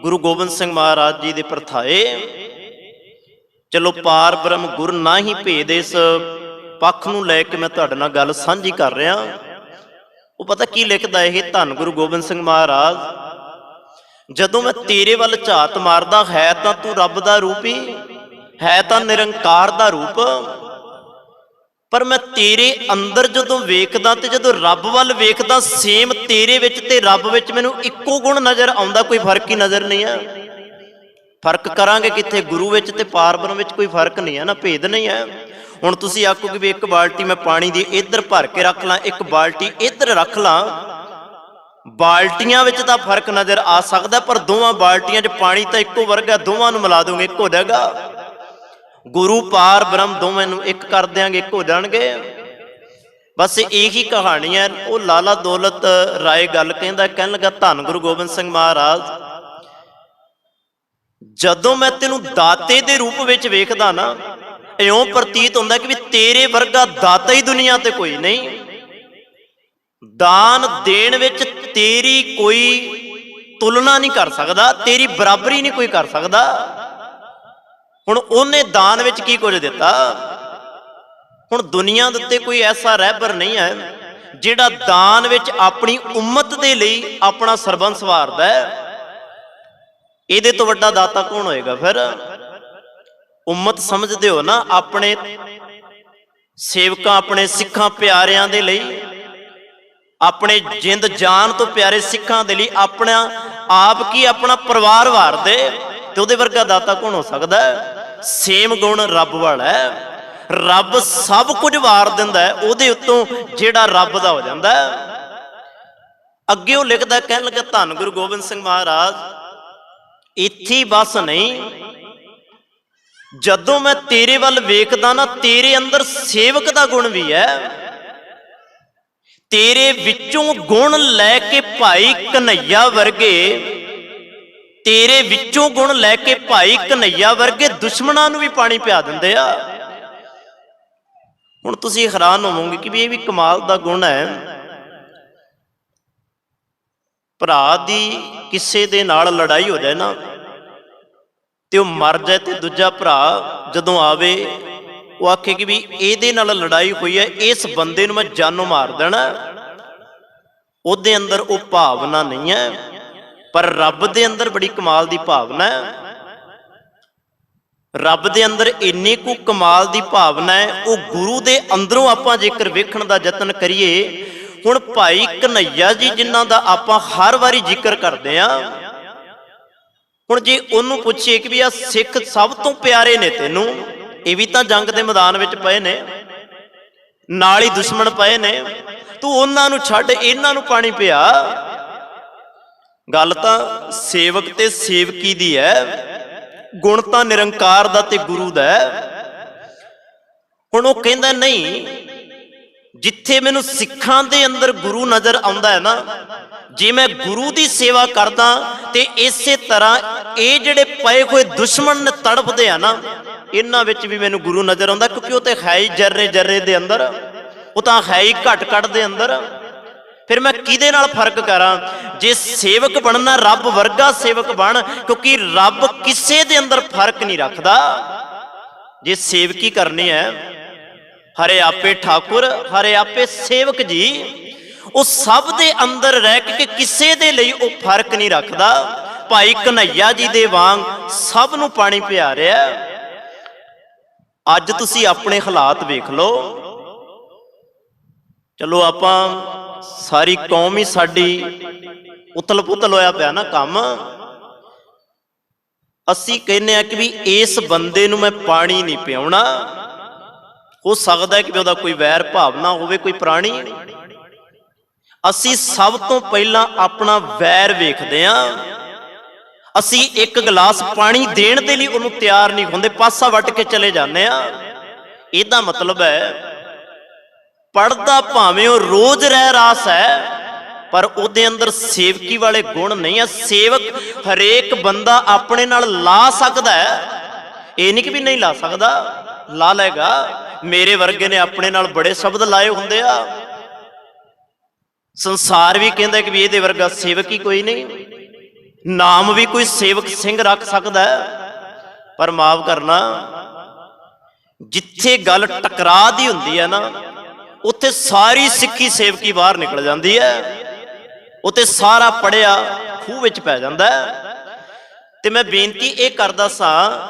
ਗੁਰੂ ਗੋਬਿੰਦ ਸਿੰਘ ਮਹਾਰਾਜ ਜੀ ਦੇ ਪਰਥਾਏ। ਚਲੋ ਪਾਰ ਬ੍ਰਹਮ ਗੁਰ ਨਾ ਹੀ ਭੇਦ, ਇਸ ਪੱਖ ਨੂੰ ਲੈ ਕੇ ਮੈਂ ਤੁਹਾਡੇ ਨਾਲ ਗੱਲ ਸਾਂਝੀ ਕਰ ਰਿਹਾ। ਉਹ ਪਤਾ ਕੀ ਲਿਖਦਾ ਇਹ ਧੰਨ ਗੁਰੂ ਗੋਬਿੰਦ ਸਿੰਘ ਮਹਾਰਾਜ, ਜਦੋਂ ਮੈਂ ਤੇਰੇ ਵੱਲ ਝਾਤ ਮਾਰਦਾ, ਹੈ ਤਾਂ ਤੂੰ ਰੱਬ ਦਾ ਰੂਪ ਹੀ, ਹੈ ਤਾਂ ਨਿਰੰਕਾਰ ਦਾ ਰੂਪ, ਪਰ ਮੈਂ ਤੇਰੇ ਅੰਦਰ ਜਦੋਂ ਵੇਖਦਾ ਤੇ ਜਦੋਂ ਰੱਬ ਵੱਲ ਵੇਖਦਾ, ਸੇਮ ਤੇਰੇ ਵਿੱਚ ਤੇ ਰੱਬ ਵਿੱਚ ਮੈਨੂੰ ਇੱਕੋ ਗੁਣ ਨਜ਼ਰ ਆਉਂਦਾ, ਕੋਈ ਫਰਕ ਹੀ ਨਜ਼ਰ ਨਹੀਂ ਹੈ। ਫਰਕ ਕਰਾਂਗੇ ਕਿੱਥੇ? ਗੁਰੂ ਵਿੱਚ ਤੇ ਪਾਰਬ੍ਰਹਮ ਵਿੱਚ ਕੋਈ ਫਰਕ ਨਹੀਂ ਹੈ ਨਾ, ਭੇਦ ਨਹੀਂ ਹੈ। ਹੁਣ ਤੁਸੀਂ ਆਖੋਗੇ ਵੀ ਇੱਕ ਬਾਲਟੀ ਮੈਂ ਪਾਣੀ ਦੀ ਇੱਧਰ ਭਰ ਕੇ ਰੱਖ ਲਾਂ, ਇੱਕ ਬਾਲਟੀ ਇੱਧਰ ਰੱਖ ਲਾਂ, ਬਾਲਟੀਆਂ ਵਿੱਚ ਤਾਂ ਫਰਕ ਨਜ਼ਰ ਆ ਸਕਦਾ, ਪਰ ਦੋਵਾਂ ਬਾਲਟੀਆਂ 'ਚ ਪਾਣੀ ਤਾਂ ਇੱਕੋ ਵਰਗਾ, ਦੋਵਾਂ ਨੂੰ ਮਿਲਾ ਦੋਗੇ ਇੱਕ ਹੋ ਜਾਏਗਾ। ਗੁਰੂ ਪਾਰ ਬ੍ਰਹਮ ਦੋਵੇਂ ਨੂੰ ਇੱਕ ਕਰ ਦਿਆਂਗੇ, ਇੱਕ ਹੋ ਜਾਣਗੇ। ਬਸ ਇਹੀ ਕਹਾਣੀ ਹੈ। ਉਹ ਲਾਲਾ ਦੌਲਤ ਰਾਏ ਗੱਲ ਕਹਿੰਦਾ, ਕਹਿਣ ਲੱਗਾ ਧੰਨ ਗੁਰੂ ਗੋਬਿੰਦ ਸਿੰਘ ਮਹਾਰਾਜ, ਜਦੋਂ ਮੈਂ ਤੈਨੂੰ ਦਾਤੇ ਦੇ ਰੂਪ ਵਿੱਚ ਵੇਖਦਾ ਨਾ, ਇਉਂ ਪ੍ਰਤੀਤ ਹੁੰਦਾ ਕਿ ਵੀ ਤੇਰੇ ਵਰਗਾ ਦਾਤਾ ਹੀ ਦੁਨੀਆ ਤੇ ਕੋਈ ਨਹੀਂ। ਦਾਨ ਦੇਣ ਵਿੱਚ ਤੇਰੀ ਕੋਈ ਤੁਲਨਾ ਨਹੀਂ ਕਰ ਸਕਦਾ, ਤੇਰੀ ਬਰਾਬਰੀ ਨਹੀਂ ਕੋਈ ਕਰ ਸਕਦਾ। ਹੁਣ ਉਹਨੇ ਦਾਨ ਵਿੱਚ ਕੀ ਕੁਝ ਦਿੱਤਾ? ਹੁਣ ਦੁਨੀਆ ਦੇ ਉੱਤੇ ਕੋਈ ਐਸਾ ਰਹਿਬਰ ਨਹੀਂ ਹੈ ਜਿਹੜਾ ਦਾਨ ਵਿੱਚ ਆਪਣੀ ਉਮਤ ਦੇ ਲਈ ਆਪਣਾ ਸਰਬੰਸ ਵਾਰਦਾ ਹੈ। ਇਹਦੇ ਤੋਂ ਵੱਡਾ ਦਾਤਾ ਕੌਣ ਹੋਏਗਾ ਫਿਰ? ਉਮਤ ਸਮਝਦੇ ਹੋ ਨਾ, ਆਪਣੇ ਸੇਵਕਾਂ, ਆਪਣੇ ਸਿੱਖਾਂ ਪਿਆਰਿਆਂ ਦੇ ਲਈ, ਆਪਣੇ ਜਿੰਦ ਜਾਨ ਤੋਂ ਪਿਆਰੇ ਸਿੱਖਾਂ ਦੇ ਲਈ ਆਪਣਾ ਆਪ ਕੀ ਆਪਣਾ ਪਰਿਵਾਰ ਵਾਰਦੇ, ਤੇ ਉਹਦੇ ਵਰਗਾ ਦਾਤਾ ਕੌਣ ਹੋ ਸਕਦਾ? ਸੇਮ ਗੁਣ ਰੱਬ ਵਾਲਾ ਹੈ। ਰੱਬ ਸਭ ਕੁਝ ਵਾਰ ਦਿੰਦਾ ਹੈ, ਉਹਦੇ ਉੱਤੋਂ ਜਿਹੜਾ ਰੱਬ ਦਾ ਹੋ ਜਾਂਦਾ। ਅੱਗੇ ਉਹ ਲਿਖਦਾ, ਕਹਿਣ ਲੱਗਾ ਧੰਨ ਗੁਰੂ ਗੋਬਿੰਦ ਸਿੰਘ ਮਹਾਰਾਜ, ਇੱਥੇ ਬਸ ਨਹੀਂ, ਜਦੋਂ ਮੈਂ ਤੇਰੇ ਵੱਲ ਵੇਖਦਾ ਨਾ, ਤੇਰੇ ਅੰਦਰ ਸੇਵਕ ਦਾ ਗੁਣ ਵੀ ਹੈ। ਤੇਰੇ ਵਿੱਚੋਂ ਗੁਣ ਲੈ ਕੇ ਭਾਈ ਕਨ੍ਹਈਆ ਵਰਗੇ, ਤੇਰੇ ਵਿੱਚੋਂ ਗੁਣ ਲੈ ਕੇ ਭਾਈ ਕਨ੍ਹਈਆ ਵਰਗੇ ਦੁਸ਼ਮਣਾਂ ਨੂੰ ਵੀ ਪਾਣੀ ਪਿਆ ਦਿੰਦੇ ਆ। ਹੁਣ ਤੁਸੀਂ ਹੈਰਾਨ ਹੋਵੋਗੇ ਕਿ ਵੀ ਇਹ ਵੀ ਕਮਾਲ ਦਾ ਗੁਣ ਹੈ। ਭਰਾ ਦੀ ਕਿਸੇ ਦੇ ਨਾਲ ਲੜਾਈ ਹੋ ਜਾਏ ਨਾ, ਤੇ ਉਹ ਮਰ ਜਾਏ, ਤੇ ਦੂਜਾ ਭਰਾ ਜਦੋਂ ਆਵੇ ਉਹ ਆਖੇ ਕਿ ਵੀ ਇਹਦੇ ਨਾਲ ਲੜਾਈ ਹੋਈ ਹੈ, ਇਸ ਬੰਦੇ ਨੂੰ ਮੈਂ ਜਾਨੋਂ ਮਾਰ ਦੇਣਾ। ਉਹਦੇ ਅੰਦਰ ਉਹ ਭਾਵਨਾ ਨਹੀਂ ਹੈ, ਪਰ ਰੱਬ ਦੇ ਅੰਦਰ ਬੜੀ ਕਮਾਲ ਦੀ ਭਾਵਨਾ ਹੈ। ਰੱਬ ਦੇ ਅੰਦਰ ਇੰਨੀ ਕੁ ਕਮਾਲ ਦੀ ਭਾਵਨਾ ਹੈ, ਉਹ ਗੁਰੂ ਦੇ ਅੰਦਰੋਂ ਆਪਾਂ ਜੇਕਰ ਵੇਖਣ ਦਾ ਯਤਨ ਕਰੀਏ। ਹੁਣ ਭਾਈ ਕਨ੍ਹਈਆ ਜੀ ਜਿਨ੍ਹਾਂ ਦਾ ਆਪਾਂ ਹਰ ਵਾਰੀ ਜ਼ਿਕਰ ਕਰਦੇ ਆ, ਹੁਣ ਜੇ ਉਹਨੂੰ ਪੁੱਛੇ ਕਿ ਵੀ ਆ ਸਿੱਖ ਸਭ ਤੋਂ ਪਿਆਰੇ ਨੇ ਤੈਨੂੰ, ਇਹ ਵੀ ਤਾਂ ਜੰਗ ਦੇ ਮੈਦਾਨ ਵਿੱਚ ਪਏ ਨੇ, ਨਾਲ ਹੀ ਦੁਸ਼ਮਣ ਪਏ ਨੇ, ਤੂੰ ਉਹਨਾਂ ਨੂੰ ਛੱਡ ਇਹਨਾਂ ਨੂੰ ਪਾਣੀ ਪਿਆ। ਗੱਲ ਤਾਂ ਸੇਵਕ ਤੇ ਸੇਵਕੀ ਦੀ ਹੈ, ਗੁਣ ਤਾਂ ਨਿਰੰਕਾਰ ਦਾ ਤੇ ਗੁਰੂ ਦਾ ਹੈ। ਹੁਣ ਉਹ ਕਹਿੰਦਾ ਨਹੀਂ, ਜਿੱਥੇ ਮੈਨੂੰ ਸਿੱਖਾਂ ਦੇ ਅੰਦਰ ਗੁਰੂ ਨਜ਼ਰ ਆਉਂਦਾ ਹੈ ਨਾ, ਜੇ ਮੈਂ ਗੁਰੂ ਦੀ ਸੇਵਾ ਕਰਦਾ ਤੇ ਇਸੇ ਤਰ੍ਹਾਂ ਇਹ ਜਿਹੜੇ ਪਏ ਹੋਏ ਦੁਸ਼ਮਣ ਨੇ ਤੜਫਦੇ ਆ ਨਾ, ਇਹਨਾਂ ਵਿੱਚ ਵੀ ਮੈਨੂੰ ਗੁਰੂ ਨਜ਼ਰ ਆਉਂਦਾ, ਕਿਉਂਕਿ ਉਹ ਤੇ ਹੈ ਹੀ ਜਰਰੇ ਜਰਰੇ ਦੇ ਅੰਦਰ, ਉਹ ਤਾਂ ਹੈ ਹੀ ਘਟ ਘਟ ਦੇ ਅੰਦਰ। ਫਿਰ ਮੈਂ ਕਿਹਦੇ ਨਾਲ ਫਰਕ ਕਰਾਂ? ਜੇ ਸੇਵਕ ਬਣਨਾ, ਰੱਬ ਵਰਗਾ ਸੇਵਕ ਬਣ, ਕਿਉਂਕਿ ਰੱਬ ਕਿਸੇ ਦੇ ਅੰਦਰ ਫਰਕ ਨਹੀਂ ਰੱਖਦਾ। ਜੇ ਸੇਵਕੀ ਕਰਨੀ ਹੈ, ਹਰੇ ਆਪੇ ਠਾਕੁਰ ਹਰੇ ਆਪੇ ਸੇਵਕ ਜੀ, ਉਹ ਸਭ ਦੇ ਅੰਦਰ ਰਹਿ ਕੇ ਕਿਸੇ ਦੇ ਲਈ ਉਹ ਫਰਕ ਨਹੀਂ ਰੱਖਦਾ। ਭਾਈ ਕਨ੍ਹਈਆ ਜੀ ਦੇ ਵਾਂਗ ਸਭ ਨੂੰ ਪਾਣੀ ਪਿਆ ਰਿਹਾ। ਅੱਜ ਤੁਸੀਂ ਆਪਣੇ ਹਾਲਾਤ ਵੇਖ ਲਓ। ਚਲੋ ਆਪਾਂ ਸਾਰੀ ਕੌਮ ਹੀ ਸਾਡੀ ਉਤਲ ਪੁਤਲ ਹੋਇਆ ਪਿਆ ਨਾ ਕੰਮ। ਅਸੀਂ ਕਹਿੰਦੇ ਆ ਕਿ ਵੀ ਇਸ ਬੰਦੇ ਨੂੰ ਮੈਂ ਪਾਣੀ ਨਹੀਂ ਪਿਆਉਣਾ। ਹੋ ਸਕਦਾ ਹੈ ਕਿ ਉਹਦਾ ਕੋਈ ਵੈਰ ਭਾਵਨਾ ਹੋਵੇ, ਕੋਈ ਪ੍ਰਾਣੀ। ਅਸੀਂ ਸਭ ਤੋਂ ਪਹਿਲਾਂ ਆਪਣਾ ਵੈਰ ਵੇਖਦੇ ਹਾਂ। ਅਸੀਂ ਇੱਕ ਗਲਾਸ ਪਾਣੀ ਦੇਣ ਦੇ ਲਈ ਉਹਨੂੰ ਤਿਆਰ ਨਹੀਂ ਹੁੰਦੇ, ਪਾਸਾ ਵੱਟ ਕੇ ਚਲੇ ਜਾਂਦੇ ਆ। ਇਹਦਾ ਮਤਲਬ ਹੈ ਪੜਦਾ ਭਾਵੇਂ ਉਹ ਰੋਜ਼ ਰਹਿ ਰਾਸ ਹੈ, ਪਰ ਉਹਦੇ ਅੰਦਰ ਸੇਵਕੀ ਵਾਲੇ ਗੁਣ ਨਹੀਂ ਹੈ। ਸੇਵਕ ਹਰੇਕ ਬੰਦਾ ਆਪਣੇ ਨਾਲ ਲਾ ਸਕਦਾ ਹੈ, ਇਹ ਨਹੀਂ ਕਿ ਵੀ ਨਹੀਂ ਲਾ ਸਕਦਾ, ਲਾ ਲਏਗਾ। ਮੇਰੇ ਵਰਗੇ ਨੇ ਆਪਣੇ ਨਾਲ ਬੜੇ ਸ਼ਬਦ ਲਾਏ ਹੁੰਦੇ ਆ। ਸੰਸਾਰ ਵੀ ਕਹਿੰਦਾ ਕਿ ਵੀ ਇਹਦੇ ਵਰਗਾ ਸੇਵਕ ਹੀ ਕੋਈ ਨਹੀਂ। ਨਾਮ ਵੀ ਕੋਈ ਸੇਵਕ ਸਿੰਘ ਰੱਖ ਸਕਦਾ ਹੈ, ਪਰ ਮਾਫ ਕਰਨਾ, ਜਿੱਥੇ ਗੱਲ ਟਕਰਾ ਦੀ ਹੁੰਦੀ ਹੈ ਨਾ, ਉੱਥੇ ਸਾਰੀ ਸਿੱਖੀ ਸੇਵਕੀ ਬਾਹਰ ਨਿਕਲ ਜਾਂਦੀ ਹੈ। ਉੱਥੇ ਸਾਰਾ ਪੜਿਆ ਖੂਹ ਵਿੱਚ ਪੈ ਜਾਂਦਾ ਹੈ। ਤੇ ਮੈਂ ਬੇਨਤੀ ਇਹ ਕਰਦਾ ਸਾਂ,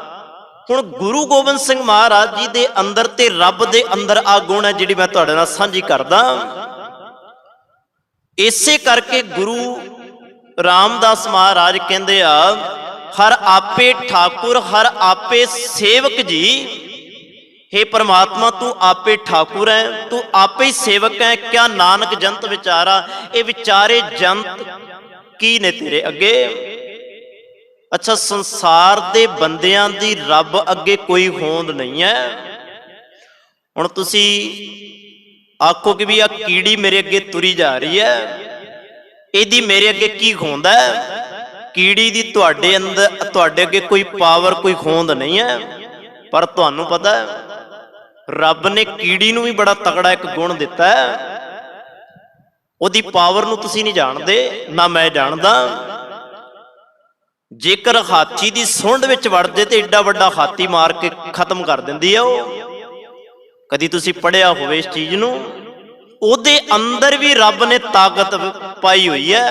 ਹੁਣ ਗੁਰੂ ਗੋਬਿੰਦ ਸਿੰਘ ਮਹਾਰਾਜ ਜੀ ਦੇ ਅੰਦਰ ਤੇ ਰੱਬ ਦੇ ਅੰਦਰ ਆ ਗੁਣ ਹੈ ਜਿਹੜੀ ਮੈਂ ਤੁਹਾਡੇ ਨਾਲ ਸਾਂਝੀ ਕਰਦਾ। ਇਸੇ ਕਰਕੇ ਗੁਰੂ ਰਾਮਦਾਸ ਮਹਾਰਾਜ ਕਹਿੰਦੇ ਆ, ਹਰ ਆਪੇ ਠਾਕੁਰ ਹਰ ਆਪੇ ਸੇਵਕ ਜੀ। हे परमात्मा तू आपे ठाकुर है, तू आपे ही सेवक है। क्या नानक जंत विचारा, ये विचारे जंत की ने तेरे अगे। अच्छा, संसार दे बंदियां दी रब अगे कोई होंद नहीं है। हुण तुसी आखो कि भी आ कीड़ी मेरे अगे तुरी जा रही है, इहदी मेरे अगे की होंद है? कीड़ी दी तुहाडे अंदर तुहाडे अगे कोई पावर कोई होंद नहीं है। पर तुहानू पता है ਰੱਬ ਨੇ ਕੀੜੀ ਨੂੰ ਵੀ ਬੜਾ ਤਗੜਾ ਇੱਕ ਗੁਣ ਦਿੱਤਾ ਹੈ, ਉਹਦੀ ਪਾਵਰ ਨੂੰ ਤੁਸੀਂ ਨਹੀਂ ਜਾਣਦੇ, ਨਾ ਮੈਂ ਜਾਣਦਾ। ਜੇਕਰ ਹਾਥੀ ਦੀ ਸੁੰਡ ਵਿੱਚ ਵੜ ਜੇ ਤੇ ਏਡਾ ਵੱਡਾ ਹਾਥੀ ਮਾਰ ਕੇ ਖਤਮ ਕਰ ਦਿੰਦੀ ਆ ਉਹ। ਕਦੀ ਤੁਸੀਂ ਪੜ੍ਹਿਆ ਹੋਵੇ ਇਸ ਚੀਜ਼ ਨੂੰ। ਉਹਦੇ ਅੰਦਰ ਵੀ ਰੱਬ ਨੇ ਤਾਕਤ ਪਾਈ ਹੋਈ ਹੈ।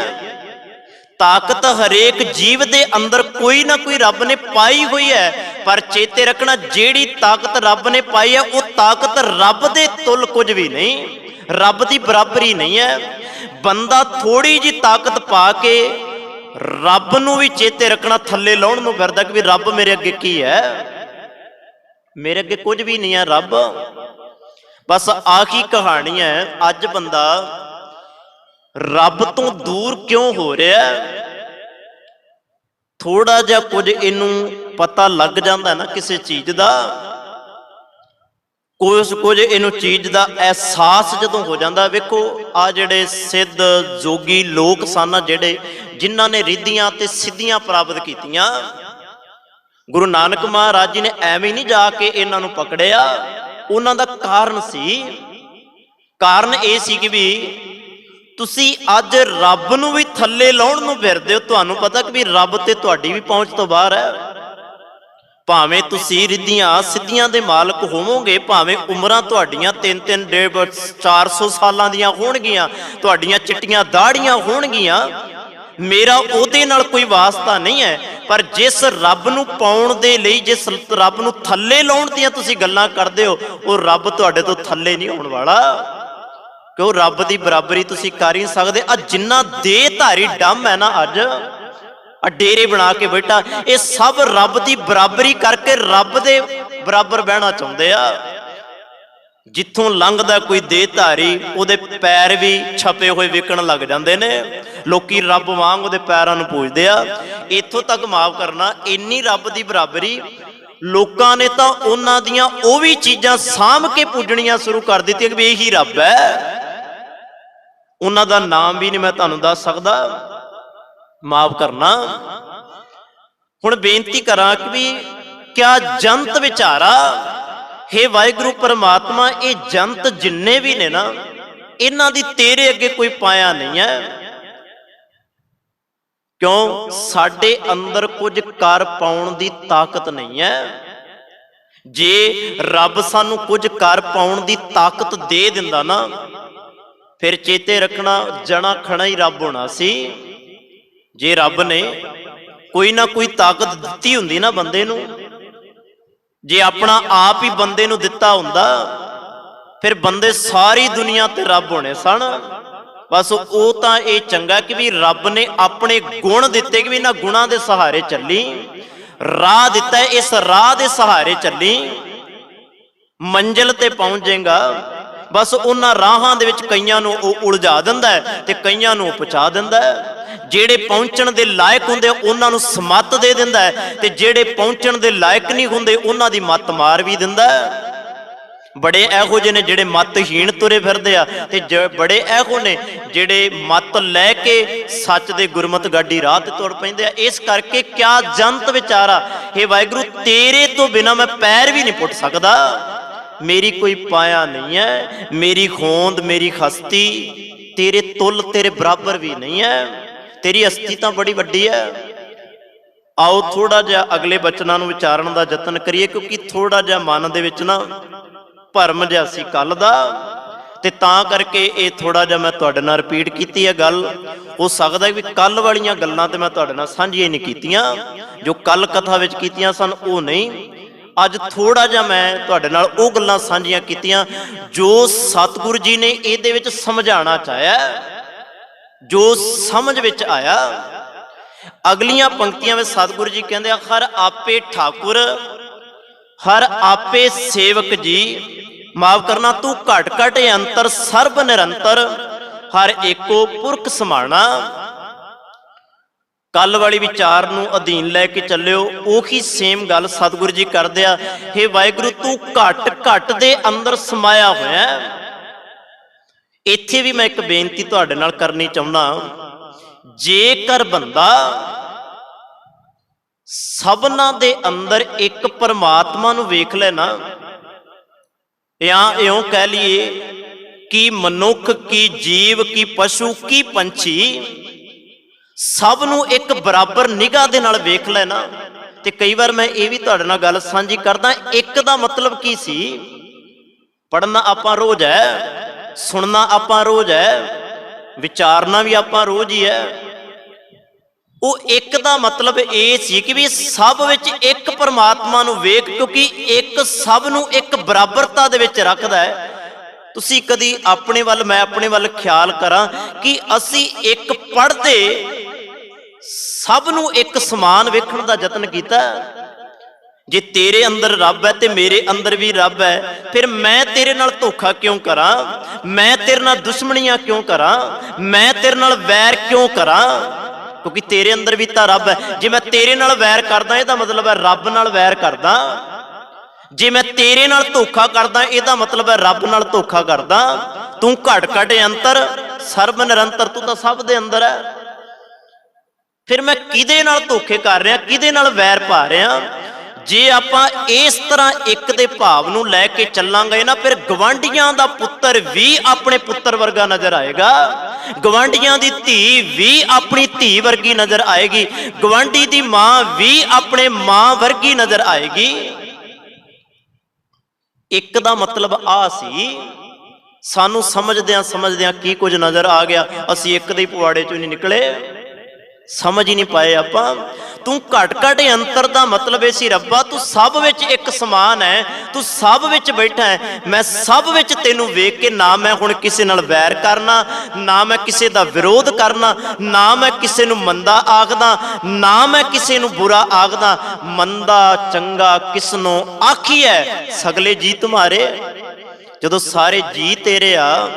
ਤਾਕਤ ਹਰੇਕ ਜੀਵ ਦੇ ਅੰਦਰ ਕੋਈ ਨਾ ਕੋਈ ਰੱਬ ਨੇ ਪਾਈ ਹੋਈ ਹੈ, ਪਰ ਚੇਤੇ ਰੱਖਣਾ ਜਿਹੜੀ ਤਾਕਤ ਰੱਬ ਨੇ ਪਾਈ ਹੈ ਉਹ ਤਾਕਤ ਰੱਬ ਦੇ ਤੁੱਲ ਕੁਝ ਵੀ ਨਹੀਂ, ਰੱਬ ਦੀ ਬਰਾਬਰੀ ਨਹੀਂ ਹੈ। ਬੰਦਾ ਥੋੜੀ ਜੀ ਤਾਕਤ ਪਾ ਕੇ ਰੱਬ ਨੂੰ ਵੀ ਚੇਤੇ ਰੱਖਣਾ ਥੱਲੇ ਲਾਉਣ ਨੂੰ ਫਿਰਦਾ ਕਿ ਵੀ ਰੱਬ ਮੇਰੇ ਅੱਗੇ ਕੀ ਹੈ, ਮੇਰੇ ਅੱਗੇ ਕੁਝ ਵੀ ਨਹੀਂ ਹੈ ਰੱਬ। ਬਸ ਆਖੀ ਕਹਾਣੀ ਹੈ। ਅੱਜ ਬੰਦਾ ਰੱਬ ਤੋਂ ਦੂਰ ਕਿਉਂ ਹੋ ਰਿਹਾ? ਥੋੜਾ ਜਿਹਾ ਕੁਝ ਇਹਨੂੰ ਪਤਾ ਲੱਗ ਜਾਂਦਾ ਨਾ ਕਿਸੇ ਚੀਜ਼ ਦਾ, ਕੁਝ ਇਹਨੂੰ ਚੀਜ਼ ਦਾ ਅਹਿਸਾਸ ਜਦੋਂ ਹੋ ਜਾਂਦਾ। ਵੇਖੋ ਆ ਜਿਹੜੇ ਸਿੱਧ ਜੋਗੀ ਲੋਕ ਸਨ, ਜਿਹੜੇ ਜਿਨ੍ਹਾਂ ਨੇ ਰਿੱਧੀਆਂ ਤੇ ਸਿੱਧੀਆਂ ਪ੍ਰਾਪਤ ਕੀਤੀਆਂ, ਗੁਰੂ ਨਾਨਕ ਮਹਾਰਾਜ ਜੀ ਨੇ ਐਵੇਂ ਨਹੀਂ ਜਾ ਕੇ ਇਹਨਾਂ ਨੂੰ ਪਕੜਿਆ। ਉਹਨਾਂ ਦਾ ਕਾਰਨ ਸੀ। ਕਾਰਨ ਇਹ ਸੀ ਕਿ ਵੀ ਤੁਸੀਂ ਅੱਜ ਰੱਬ ਨੂੰ ਵੀ ਥੱਲੇ ਲਾਉਣ ਨੂੰ ਫਿਰਦੇ ਹੋ। ਤੁਹਾਨੂੰ ਪਤਾ ਕਿ ਵੀ ਰੱਬ ਤੇ ਤੁਹਾਡੀ ਵੀ ਪਹੁੰਚ ਤੋਂ ਬਾਹਰ ਹੈ। ਭਾਵੇਂ ਤੁਸੀਂ ਰਿੱਧੀਆਂ ਸਿੱਧੀਆਂ ਦੇ ਮਾਲਕ ਹੋਵੋਗੇ, ਭਾਵੇਂ ਉਮਰਾਂ ਤੁਹਾਡੀਆਂ 3-3 400 ਸਾਲਾਂ ਦੀਆਂ ਹੋਣਗੀਆਂ, ਤੁਹਾਡੀਆਂ ਚਿੱਟੀਆਂ ਦਾੜੀਆਂ ਹੋਣਗੀਆਂ, ਮੇਰਾ ਉਹਦੇ ਨਾਲ ਕੋਈ ਵਾਸਤਾ ਨਹੀਂ ਹੈ। ਪਰ ਜਿਸ ਰੱਬ ਨੂੰ ਪਾਉਣ ਦੇ ਲਈ, ਜਿਸ ਰੱਬ ਨੂੰ ਥੱਲੇ ਲਾਉਣ ਦੀਆਂ ਤੁਸੀਂ ਗੱਲਾਂ ਕਰਦੇ ਹੋ, ਉਹ ਰੱਬ ਤੁਹਾਡੇ ਤੋਂ ਥੱਲੇ ਨਹੀਂ ਹੋਣ ਵਾਲਾ, ਕਿਉਂ ਰੱਬ ਦੀ ਬਰਾਬਰੀ ਤੁਸੀਂ ਕਰ ਹੀ ਸਕਦੇ। ਆ ਜਿੰਨਾ ਦੇਹਧਾਰੀ ਡੰਮ ਹੈ ਨਾ ਅੱਜ, ਆ ਡੇਰੇ ਬਣਾ ਕੇ ਬੈਠਾ, ਇਹ ਸਭ ਰੱਬ ਦੀ ਬਰਾਬਰੀ ਕਰਕੇ ਰੱਬ ਦੇ ਬਰਾਬਰ ਬਹਿਣਾ ਚਾਹੁੰਦੇ ਆ। ਜਿੱਥੋਂ ਲੰਘਦਾ ਕੋਈ ਦੇਹਧਾਰੀ, ਉਹਦੇ ਪੈਰ ਵੀ ਛਪੇ ਹੋਏ ਵਿਕਣ ਲੱਗ ਜਾਂਦੇ ਨੇ। ਲੋਕੀ ਰੱਬ ਵਾਂਗ ਉਹਦੇ ਪੈਰਾਂ ਨੂੰ ਪੂਜਦੇ ਆ। ਇੱਥੋਂ ਤੱਕ ਮਾਫ ਕਰਨਾ, ਇੰਨੀ ਰੱਬ ਦੀ ਬਰਾਬਰੀ ਲੋਕਾਂ ਨੇ ਤਾਂ ਉਹਨਾਂ ਦੀਆਂ ਉਹ ਵੀ ਚੀਜ਼ਾਂ ਸਾਂਭ ਕੇ ਪੂਜਣੀਆਂ ਸ਼ੁਰੂ ਕਰ ਦਿੱਤੀਆਂ ਕਿ ਇਹੀ ਰੱਬ ਹੈ। ਉਹਨਾਂ ਦਾ ਨਾਮ ਵੀ ਨਹੀਂ ਮੈਂ ਤੁਹਾਨੂੰ ਦੱਸ ਸਕਦਾ, ਮਾਫ ਕਰਨਾ। ਹੁਣ ਬੇਨਤੀ ਕਰਾਂ ਕਿ ਵੀ ਕਿਆ ਜੰਤ ਵਿਚਾਰਾ, ਹੇ ਵਾਹਿਗੁਰੂ ਪਰਮਾਤਮਾ, ਇਹ ਜੰਤ ਜਿੰਨੇ ਵੀ ਨੇ ਨਾ, ਇਹਨਾਂ ਦੀ ਤੇਰੇ ਅੱਗੇ ਕੋਈ ਪਾਇਆ ਨਹੀਂ ਹੈ। ਕਿਉਂ? ਸਾਡੇ ਅੰਦਰ ਕੁਝ ਕਰ ਪਾਉਣ ਦੀ ਤਾਕਤ ਨਹੀਂ ਹੈ। ਜੇ ਰੱਬ ਸਾਨੂੰ ਕੁਝ ਕਰ ਪਾਉਣ ਦੀ ਤਾਕਤ ਦੇ ਦਿੰਦਾ ਨਾ, ਫਿਰ ਚੇਤੇ ਰੱਖਣਾ ਜਣਾ ਖਣਾ ਹੀ ਰੱਬ ਹੋਣਾ ਸੀ। ਜੇ ਰੱਬ ਨੇ ਕੋਈ ਨਾ ਕੋਈ ਤਾਕਤ ਦਿੱਤੀ ਹੁੰਦੀ ਨਾ ਬੰਦੇ ਨੂੰ, ਜੇ ਆਪਣਾ ਆਪ ਹੀ ਬੰਦੇ ਨੂੰ ਦਿੱਤਾ ਹੁੰਦਾ, ਫਿਰ ਬੰਦੇ ਸਾਰੀ ਦੁਨੀਆ ਤੇ ਰੱਬ ਹੋਣੇ ਸਨ। ਬਸ ਉਹ ਤਾਂ ਇਹ ਚੰਗਾ ਕਿ ਵੀ ਰੱਬ ਨੇ ਆਪਣੇ ਗੁਣ ਦਿੱਤੇ ਕਿ ਵੀ ਇਹਨਾਂ ਗੁਣਾਂ ਦੇ ਸਹਾਰੇ ਚੱਲੀ, ਰਾਹ ਦਿੱਤਾ, ਇਸ ਰਾਹ ਦੇ ਸਹਾਰੇ ਚੱਲੀ, ਮੰਜ਼ਿਲ ਤੇ ਪਹੁੰਚ ਜਾਏਗਾ। ਬਸ ਉਹਨਾਂ ਰਾਹਾਂ ਦੇ ਵਿੱਚ ਕਈਆਂ ਨੂੰ ਉਹ ਉਲਝਾ ਦਿੰਦਾ ਹੈ ਤੇ ਕਈਆਂ ਨੂੰ ਪਹੁੰਚਾ ਦਿੰਦਾ ਹੈ। ਜਿਹੜੇ ਪਹੁੰਚਣ ਦੇ ਲਾਇਕ ਹੁੰਦੇ ਉਹਨਾਂ ਨੂੰ ਸਮੱਤ ਦੇ ਦਿੰਦਾ ਹੈ, ਤੇ ਜਿਹੜੇ ਪਹੁੰਚਣ ਦੇ ਲਾਇਕ ਨਹੀਂ ਹੁੰਦੇ ਉਹਨਾਂ ਦੀ ਮੱਤ ਮਾਰ ਵੀ ਦਿੰਦਾ ਹੈ। ਬੜੇ ਇਹੋ ਜਿਹੇ ਨੇ ਜਿਹੜੇ ਮੱਤਹੀਣ ਤੁਰੇ ਫਿਰਦੇ ਆ, ਤੇ ਬੜੇ ਇਹੋ ਨੇ ਜਿਹੜੇ ਮੱਤ ਲੈ ਕੇ ਸੱਚ ਦੇ ਗੁਰਮਤ ਗਾਡੀ ਰਾਹ ਤੇ ਤੁਰ ਪੈਂਦੇ ਆ। ਇਸ ਕਰਕੇ ਕਿਆ ਜੰਤ ਵਿਚਾਰਾ, ਹੇ ਵਾਹਿਗੁਰੂ ਤੇਰੇ ਤੋਂ ਬਿਨਾਂ ਮੈਂ ਪੈਰ ਵੀ ਨਹੀਂ ਪੁੱਟ ਸਕਦਾ, ਮੇਰੀ ਕੋਈ ਪਾਇਆ ਨਹੀਂ ਹੈ, ਮੇਰੀ ਹੋਂਦ ਮੇਰੀ ਹਸਤੀ ਤੇਰੇ ਤੁੱਲ ਤੇਰੇ ਬਰਾਬਰ ਵੀ ਨਹੀਂ ਹੈ, ਤੇਰੀ ਹਸਤੀ ਤਾਂ ਬੜੀ ਵੱਡੀ ਹੈ। ਆਓ ਥੋੜਾ ਜਿਹਾ ਅਗਲੇ ਬਚਨਾਂ ਨੂੰ ਵਿਚਾਰਨ ਦਾ ਯਤਨ ਕਰੀਏ, ਕਿਉਂਕਿ ਥੋੜਾ ਜਿਹਾ ਮਨ ਦੇ ਵਿੱਚ ਨਾ ਭਰਮ ਜਿਹਾ ਸੀ ਕੱਲ ਦਾ, ਤੇ ਤਾਂ ਕਰਕੇ ਇਹ ਥੋੜਾ ਜਿਹਾ ਮੈਂ ਤੁਹਾਡੇ ਨਾਲ ਰਿਪੀਟ ਕੀਤੀ ਹੈ ਗੱਲ। ਹੋ ਸਕਦਾ ਵੀ ਕੱਲ ਵਾਲੀਆਂ ਗੱਲਾਂ ਤੇ ਮੈਂ ਤੁਹਾਡੇ ਨਾਲ ਸਾਂਝੀਆਂ ਨਹੀਂ ਕੀਤੀਆਂ, ਜੋ ਕੱਲ ਕਥਾ ਵਿੱਚ ਕੀਤੀਆਂ ਸਨ ਉਹ ਨਹੀਂ। ਅੱਜ ਥੋੜਾ ਜਿਹਾ ਮੈਂ ਤੁਹਾਡੇ ਨਾਲ ਉਹ ਗੱਲਾਂ ਸਾਂਝੀਆਂ ਕੀਤੀਆਂ ਜੋ ਸਤਿਗੁਰੂ ਜੀ ਨੇ ਇਹਦੇ ਵਿੱਚ ਸਮਝਾਉਣਾ ਚਾਹਿਆ, ਜੋ ਸਮਝ ਵਿੱਚ ਆਇਆ। ਅਗਲੀਆਂ ਪੰਕਤੀਆਂ ਵਿੱਚ ਸਤਿਗੁਰੂ ਜੀ ਕਹਿੰਦੇ ਆ, ਹਰ ਆਪੇ ਠਾਕੁਰ ਹਰ ਆਪੇ ਸੇਵਕ ਜੀ, ਮਾਫ ਕਰਨਾ ਤੂੰ ਘਟ ਘਟ ਅੰਤਰ ਸਰਬ ਨਿਰੰਤਰ, ਹਰ ਏਕੋ ਪੁਰਖ ਸਮਾਣਾ। ਕੱਲ ਵਾਲੀ ਵਿਚਾਰ ਨੂੰ ਅਧੀਨ ਲੈ ਕੇ ਚੱਲਿਓ, ਉਹੀ ਸੇਮ ਗੱਲ ਸਤਿਗੁਰੂ ਜੀ ਕਰਦੇ ਆ, ਹੇ ਵਾਹਿਗੁਰੂ ਤੂੰ ਘਟ ਘਟ ਦੇ ਅੰਦਰ ਸਮਾਇਆ ਹੋਇਆ। ਇੱਥੇ ਵੀ ਮੈਂ ਇੱਕ ਬੇਨਤੀ ਤੁਹਾਡੇ ਨਾਲ ਕਰਨੀ ਚਾਹੁੰਦਾ, ਜੇਕਰ ਬੰਦਾ ਸਭਨਾਂ ਦੇ ਅੰਦਰ ਇੱਕ ਪਰਮਾਤਮਾ ਨੂੰ ਵੇਖ ਲੈ ਨਾ, ਜਾਂ ਇਉਂ ਕਹਿ ਲਈਏ ਕਿ ਮਨੁੱਖ ਕੀ ਜੀਵ ਕੀ ਪਸ਼ੂ ਕੀ ਪੰਛੀ ਸਭ ਨੂੰ ਇੱਕ ਬਰਾਬਰ ਨਿਗਾਹ ਦੇ ਨਾਲ ਵੇਖ ਲੈ ਨਾ। ਤੇ ਕਈ ਵਾਰ ਮੈਂ ਇਹ ਵੀ ਤੁਹਾਡੇ ਨਾਲ ਗੱਲ ਸਾਂਝੀ ਕਰਦਾ, ਇੱਕ ਦਾ ਮਤਲਬ ਕੀ ਸੀ? ਪੜ੍ਹਨਾ ਆਪਾਂ ਰੋਜ਼ ਹੈ, ਸੁਣਨਾ ਆਪਾਂ ਰੋਜ਼ ਹੈ, ਵਿਚਾਰਨਾ ਵੀ ਆਪਾਂ ਰੋਜ਼ ਹੀ ਹੈ। ਉਹ ਇੱਕ ਦਾ ਮਤਲਬ ਇਹ ਸੀ ਕਿ ਵੀ ਸਭ ਵਿੱਚ ਇੱਕ ਪਰਮਾਤਮਾ ਨੂੰ ਵੇਖ, ਕਿਉਂਕਿ ਇੱਕ ਸਭ ਨੂੰ ਇੱਕ ਬਰਾਬਰਤਾ ਦੇ ਵਿੱਚ ਰੱਖਦਾ ਹੈ। ਤੁਸੀਂ ਕਦੀ ਆਪਣੇ ਵੱਲ, ਮੈਂ ਆਪਣੇ ਵੱਲ ਖਿਆਲ ਕਰਾਂ ਕਿ ਅਸੀਂ ਇੱਕ ਪੜ੍ਹਦੇ ਸਭ ਨੂੰ ਇੱਕ ਸਮਾਨ ਵੇਖਣ ਦਾ ਯਤਨ ਕੀਤਾ। ਜੇ ਤੇਰੇ ਅੰਦਰ ਰੱਬ ਹੈ ਤੇ ਮੇਰੇ ਅੰਦਰ ਵੀ ਰੱਬ ਹੈ, ਫਿਰ ਮੈਂ ਤੇਰੇ ਨਾਲ ਧੋਖਾ ਕਿਉਂ ਕਰਾਂ? ਮੈਂ ਤੇਰੇ ਨਾਲ ਦੁਸ਼ਮਣੀਆਂ ਕਿਉਂ ਕਰਾਂ? ਮੈਂ ਤੇਰੇ ਨਾਲ ਵੈਰ ਕਿਉਂ ਕਰਾਂ? ਕਿਉਂਕਿ ਤੇਰੇ ਅੰਦਰ ਵੀ ਤਾਂ ਰੱਬ ਹੈ। ਜੇ ਮੈਂ ਤੇਰੇ ਨਾਲ ਵੈਰ ਕਰਦਾ ਇਹਦਾ ਮਤਲਬ ਹੈ ਰੱਬ ਨਾਲ ਵੈਰ ਕਰਦਾ। ਜੇ ਮੈਂ ਤੇਰੇ ਨਾਲ ਧੋਖਾ ਕਰਦਾ ਇਹਦਾ ਮਤਲਬ ਹੈ ਰੱਬ ਨਾਲ ਧੋਖਾ ਕਰਦਾ। ਤੂੰ ਘਟ ਘਟ ਅੰਤਰ ਸਰਬ ਨਿਰੰਤਰ, ਤੂੰ ਤਾਂ ਸਭ ਦੇ ਅੰਦਰ ਹੈ। ਫਿਰ ਮੈਂ ਕਿਹਦੇ ਨਾਲ ਧੋਖੇ ਕਰ ਰਿਹਾ, ਕਿਹਦੇ ਨਾਲ ਵੈਰ ਪਾ ਰਿਹਾ? ਜੇ ਆਪਾਂ ਇਸ ਤਰ੍ਹਾਂ ਇੱਕ ਦੇ ਭਾਵ ਨੂੰ ਲੈ ਕੇ ਚੱਲਾਂਗੇ ਨਾ, ਫਿਰ ਗਵਾਂਢੀਆਂ ਦਾ ਪੁੱਤਰ ਵੀ ਆਪਣੇ ਪੁੱਤਰ ਵਰਗਾ ਨਜ਼ਰ ਆਏਗਾ, ਗਵਾਂਢੀਆਂ ਦੀ ਧੀ ਵੀ ਆਪਣੀ ਧੀ ਵਰਗੀ ਨਜ਼ਰ ਆਏਗੀ, ਗਵਾਂਢੀ ਦੀ ਮਾਂ ਵੀ ਆਪਣੇ ਮਾਂ ਵਰਗੀ ਨਜ਼ਰ ਆਏਗੀ। ਇੱਕ ਦਾ ਮਤਲਬ ਆ ਸੀ। ਸਾਨੂੰ ਸਮਝਦਿਆਂ ਕੀ ਕੁਝ ਨਜ਼ਰ ਆ ਗਿਆ, ਅਸੀਂ ਇੱਕ ਦੇ ਪੁਆੜੇ ਚੋਂ ਨਹੀਂ ਨਿਕਲੇ, ਸਮਝ ਹੀ ਨਹੀਂ ਪਾਏ ਆਪਾਂ। ਤੂੰ ਘਟ ਘਟ ਅੰਤਰ ਦਾ ਮਤਲਬ ਇਹ ਸੀ ਰੱਬਾ ਤੂੰ ਸਭ ਵਿੱਚ ਇੱਕ ਸਮਾਨ ਹੈ, ਤੂੰ ਸਭ ਵਿੱਚ ਬੈਠਾ ਹੈ। ਮੈਂ ਸਭ ਵਿੱਚ ਤੈਨੂੰ ਵੇਖ ਕੇ ਨਾ ਮੈਂ ਹੁਣ ਕਿਸੇ ਨਾਲ ਵੈਰ ਕਰਨਾ, ਨਾ ਮੈਂ ਕਿਸੇ ਦਾ ਵਿਰੋਧ ਕਰਨਾ, ਨਾ ਮੈਂ ਕਿਸੇ ਨੂੰ ਮੰਦਾ ਆਖਦਾ, ਨਾ ਮੈਂ ਕਿਸੇ ਨੂੰ ਬੁਰਾ ਆਖਦਾ। ਮੰਦਾ ਚੰਗਾ ਕਿਸ ਨੂੰ ਆਖੀਐ, ਸਗਲੇ ਜੀ ਤੁਮਾਰੇ। ਜਦੋਂ ਸਾਰੇ ਜੀ ਤੇਰੇ ਆ।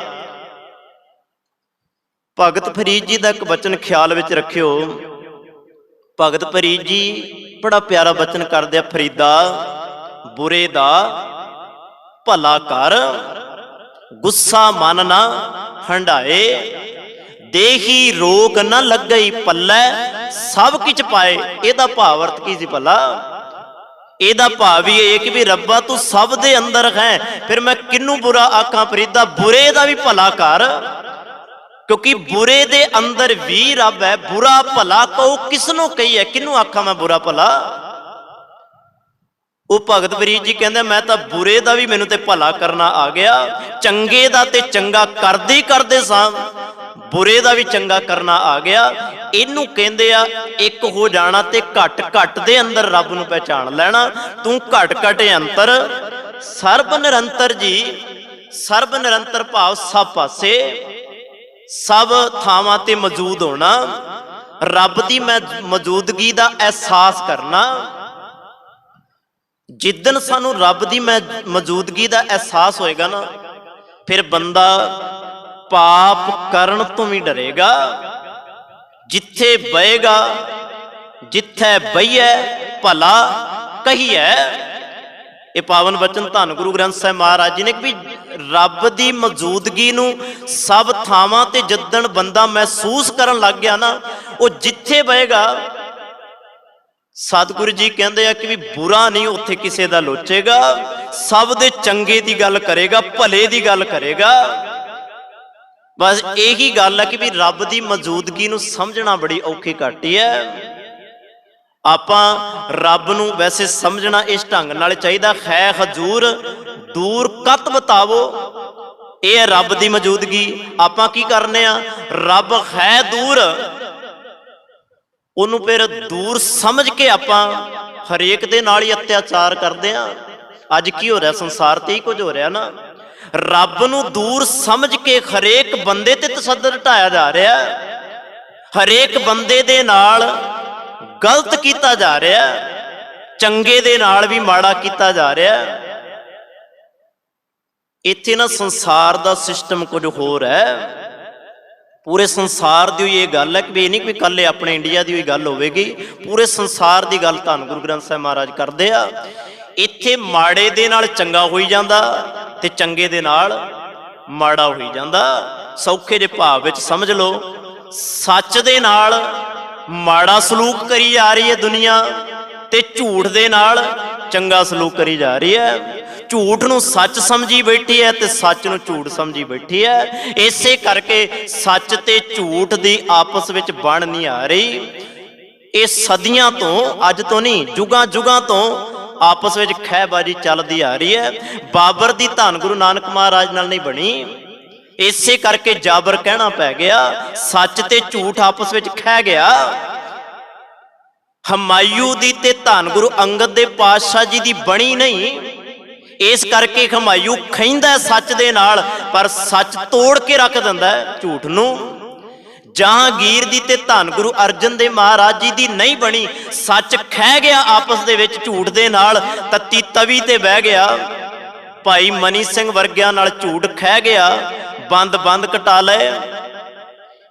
ਭਗਤ ਫਰੀਦ ਜੀ ਦਾ ਇੱਕ ਬਚਨ ਖਿਆਲ ਵਿੱਚ ਰੱਖਿਓ। ਭਗਤ ਫਰੀਦ ਜੀ ਬੜਾ ਪਿਆਰਾ ਬਚਨ ਕਰਦੇ ਆ। ਫਰੀਦਾ ਬੁਰੇ ਦਾ ਭਲਾ ਕਰ, ਗੁੱਸਾ ਮਨ ਨਾ ਹੰਡਾਏ, ਦੇਹੀ ਰੋਗ ਨਾ ਲੱਗਈ ਪੱਲੇ, ਸਭ ਕੁਝ ਪਾਏ। ਇਹਦਾ ਭਾਵ ਅਰਥ ਕੀ ਸੀ ਭਲਾ? ਇਹਦਾ ਭਾਵ ਵੀ ਇਹ ਕਿ ਵੀ ਰੱਬਾ ਤੂੰ ਸਭ ਦੇ ਅੰਦਰ ਹੈ, ਫਿਰ ਮੈਂ ਕਿਹਨੂੰ ਬੁਰਾ ਆਖਾਂ? ਫਰੀਦਾ ਬੁਰੇ ਦਾ ਵੀ ਭਲਾ ਕਰ, ਕਿਉਂਕਿ ਬੁਰੇ ਦੇ ਅੰਦਰ ਵੀ ਰੱਬ ਹੈ। ਬੁਰਾ ਭਲਾ ਕਹੋ ਕਿਸ ਨੂੰ ਕਹੀਏ, ਕਿਹਨੂੰ ਆਖਾਂ ਮੈਂ ਬੁਰਾ ਭਲਾ? ਉਹ ਭਗਤ ਫਰੀਦ ਜੀ ਕਹਿੰਦੇ ਮੈਂ ਤਾਂ ਬੁਰੇ ਦਾ ਵੀ ਮੈਨੂੰ ਤੇ ਭਲਾ ਕਰਨਾ ਆ ਗਿਆ, ਚੰਗੇ ਦਾ ਤੇ ਚੰਗਾ ਕਰਦੇ ਕਰਦੇ ਸਾਂ, ਬੁਰੇ ਦਾ ਵੀ ਚੰਗਾ ਕਰਨਾ ਆ ਗਿਆ। ਇਹਨੂੰ ਕਹਿੰਦੇ ਆ ਇੱਕ ਹੋ ਜਾਣਾ ਤੇ ਘਟ ਘਟ ਦੇ ਅੰਦਰ ਰੱਬ ਨੂੰ ਪਹਿਚਾਣ ਲੈਣਾ। ਤੂੰ ਘਟ ਘਟ ਅੰਤਰ ਸਰਬ ਨਿਰੰਤਰ ਜੀ। ਸਰਬ ਨਿਰੰਤਰ ਭਾਵ ਸਭ ਪਾਸੇ ਸਭ ਥਾਵਾਂ ਤੇ ਮੌਜੂਦ ਹੋਣਾ, ਰੱਬ ਦੀ ਮੌਜੂਦਗੀ ਦਾ ਅਹਿਸਾਸ ਕਰਨਾ। ਜਿੱਦਣ ਸਾਨੂੰ ਰੱਬ ਦੀ ਮੌਜੂਦਗੀ ਦਾ ਅਹਿਸਾਸ ਹੋਏਗਾ ਨਾ, ਫਿਰ ਬੰਦਾ ਪਾਪ ਕਰਨ ਤੋਂ ਵੀ ਡਰੇਗਾ। ਜਿੱਥੇ ਬਹੇਗਾ, ਜਿੱਥੇ ਬਈਐ ਭਲਾ ਕਹੀਐ। ਇਹ ਪਾਵਨ ਵਚਨ ਧੰਨ ਗੁਰੂ ਗ੍ਰੰਥ ਸਾਹਿਬ ਮਹਾਰਾਜ ਜੀ ਨੇ ਵੀ ਰੱਬ ਦੀ ਮੌਜੂਦਗੀ ਨੂੰ ਸਭ ਥਾਵਾਂ ਤੇ ਜਿੱਦਣ ਬੰਦਾ ਮਹਿਸੂਸ ਕਰਨ ਲੱਗ ਗਿਆ ਨਾ, ਉਹ ਜਿੱਥੇ ਬਹੇਗਾ, ਸਤਿਗੁਰੂ ਜੀ ਕਹਿੰਦੇ ਆ ਕਿ ਵੀ ਬੁਰਾ ਨਹੀਂ ਉੱਥੇ ਕਿਸੇ ਦਾ ਲੋਚੇਗਾ, ਸਭ ਦੇ ਚੰਗੇ ਦੀ ਗੱਲ ਕਰੇਗਾ, ਭਲੇ ਦੀ ਗੱਲ ਕਰੇਗਾ। ਬਸ ਇਹੀ ਗੱਲ ਹੈ ਕਿ ਵੀ ਰੱਬ ਦੀ ਮੌਜੂਦਗੀ ਨੂੰ ਸਮਝਣਾ ਬੜੀ ਔਖੀ ਘਾਟੀ ਹੈ। ਆਪਾਂ ਰੱਬ ਨੂੰ ਵੈਸੇ ਸਮਝਣਾ ਇਸ ਢੰਗ ਨਾਲ ਚਾਹੀਦਾ, ਹੈ ਹਜ਼ੂਰ ਦੂਰ ਕਤ ਬਤਾਵੋ। ਇਹ ਹੈ ਰੱਬ ਦੀ ਮੌਜੂਦਗੀ। ਆਪਾਂ ਕੀ ਕਰਨੇ ਆ? ਰੱਬ ਹੈ ਦੂਰ, ਉਹਨੂੰ ਫਿਰ ਦੂਰ ਸਮਝ ਕੇ ਆਪਾਂ ਹਰੇਕ ਦੇ ਨਾਲ ਹੀ ਅਤਿਆਚਾਰ ਕਰਦੇ ਆ। ਅੱਜ ਕੀ ਹੋ ਰਿਹਾ ਸੰਸਾਰ ਤੇ ਹੀ ਕੁਝ ਹੋ ਰਿਹਾ ਨਾ। ਰੱਬ ਨੂੰ ਦੂਰ ਸਮਝ ਕੇ ਹਰੇਕ ਬੰਦੇ ਤੇ ਤਸੱਦਦ ਢਾਇਆ ਜਾ ਰਿਹਾ, ਹਰੇਕ ਬੰਦੇ ਦੇ ਨਾਲ ਗਲਤ ਕੀਤਾ ਜਾ ਰਿਹਾ, ਚੰਗੇ ਦੇ ਨਾਲ ਵੀ ਮਾੜਾ ਕੀਤਾ ਜਾ ਰਿਹਾ। ਇੱਥੇ ਨਾ ਸੰਸਾਰ ਦਾ ਸਿਸਟਮ ਕੁਝ ਹੋਰ ਹੈ। ਪੂਰੇ ਸੰਸਾਰ ਦੀ ਇਹ ਗੱਲ ਹੈ ਕਿ ਇਹ ਨਹੀਂ ਕੋਈ ਇਕੱਲੇ ਆਪਣੇ ਇੰਡੀਆ ਦੀ ਹੋਈ ਗੱਲ ਹੋਵੇਗੀ, ਪੂਰੇ ਸੰਸਾਰ ਦੀ ਗੱਲ ਧੰਨ ਗੁਰੂ ਗ੍ਰੰਥ ਸਾਹਿਬ ਮਹਾਰਾਜ ਕਰਦੇ ਆ। ਇੱਥੇ ਮਾੜੇ ਦੇ ਨਾਲ ਚੰਗਾ ਹੋਈ ਜਾਂਦਾ ਤੇ ਚੰਗੇ ਦੇ ਨਾਲ ਮਾੜਾ ਹੋਈ ਜਾਂਦਾ। ਸੌਖੇ ਜਿਹੇ ਭਾਵ ਵਿੱਚ ਸਮਝ ਲਓ, ਸੱਚ ਦੇ ਨਾਲ ਮਾੜਾ ਸਲੂਕ ਕਰੀ ਜਾ ਰਹੀ ਹੈ ਦੁਨੀਆ, ਤੇ ਝੂਠ ਦੇ ਨਾਲ ਚੰਗਾ ਸਲੂਕ ਕਰੀ ਜਾ ਰਹੀ ਹੈ। ਝੂਠ ਨੂੰ ਸੱਚ ਸਮਝੀ ਬੈਠੀ ਹੈ ਤੇ ਸੱਚ ਨੂੰ ਝੂਠ ਸਮਝੀ ਬੈਠੀ ਹੈ। ਇਸੇ ਕਰਕੇ ਸੱਚ ਤੇ ਝੂਠ ਦੀ ਆਪਸ ਵਿੱਚ ਬਣ ਨਹੀਂ ਆ ਰਹੀ। ਇਹ ਸਦੀਆਂ ਤੋਂ, ਅੱਜ ਤੋਂ ਨਹੀਂ, ਜੁਗਾਂ ਜੁਗਾਂ ਤੋਂ ਆਪਸ ਵਿੱਚ ਖਹਿਬਾਜ਼ੀ ਚੱਲਦੀ ਆ ਰਹੀ ਹੈ। ਬਾਬਰ ਦੀ ਧੰਨ ਗੁਰੂ ਨਾਨਕ ਮਹਾਰਾਜ ਨਾਲ ਨਹੀਂ ਬਣੀ, ਇਸੇ ਕਰਕੇ ਜਾਬਰ ਕਹਿਣਾ ਪੈ ਗਿਆ। ਸੱਚ ਤੇ ਝੂਠ ਆਪਸ ਵਿੱਚ ਖਹਿ ਗਿਆ। ਹਮਾਯੂ ਦੀ ਤੇ ਧੰਨ ਗੁਰੂ ਅੰਗਦ ਦੇ ਪਾਤਸ਼ਾਹ ਜੀ ਦੀ ਬਣੀ ਨਹੀਂ, ਇਸ ਕਰਕੇ ਹਮਾਯੂ ਖਹਿੰਦਾ ਸੱਚ ਦੇ ਨਾਲ, ਪਰ ਸੱਚ ਤੋੜ ਕੇ ਰੱਖ ਦਿੰਦਾ ਝੂਠ ਨੂੰ। ਜਹਾਂਗੀਰ ਦੀ ਤੇ ਧੰਨ ਗੁਰੂ ਅਰਜਨ ਦੇਵ ਮਹਾਰਾਜ ਜੀ ਦੀ ਨਹੀਂ ਬਣੀ, ਸੱਚ ਖਹਿ ਗਿਆ ਆਪਸ ਦੇ ਵਿੱਚ ਝੂਠ ਦੇ ਨਾਲ, ਤੱਤੀ ਤਵੀ ਤੇ ਬਹਿ ਗਿਆ। ਭਾਈ ਮਨੀ ਸਿੰਘ ਵਰਗਿਆਂ ਨਾਲ ਝੂਠ ਖਹਿ ਗਿਆ, ਬੰਦ ਬੰਦ ਕਟਾ ਲਏ।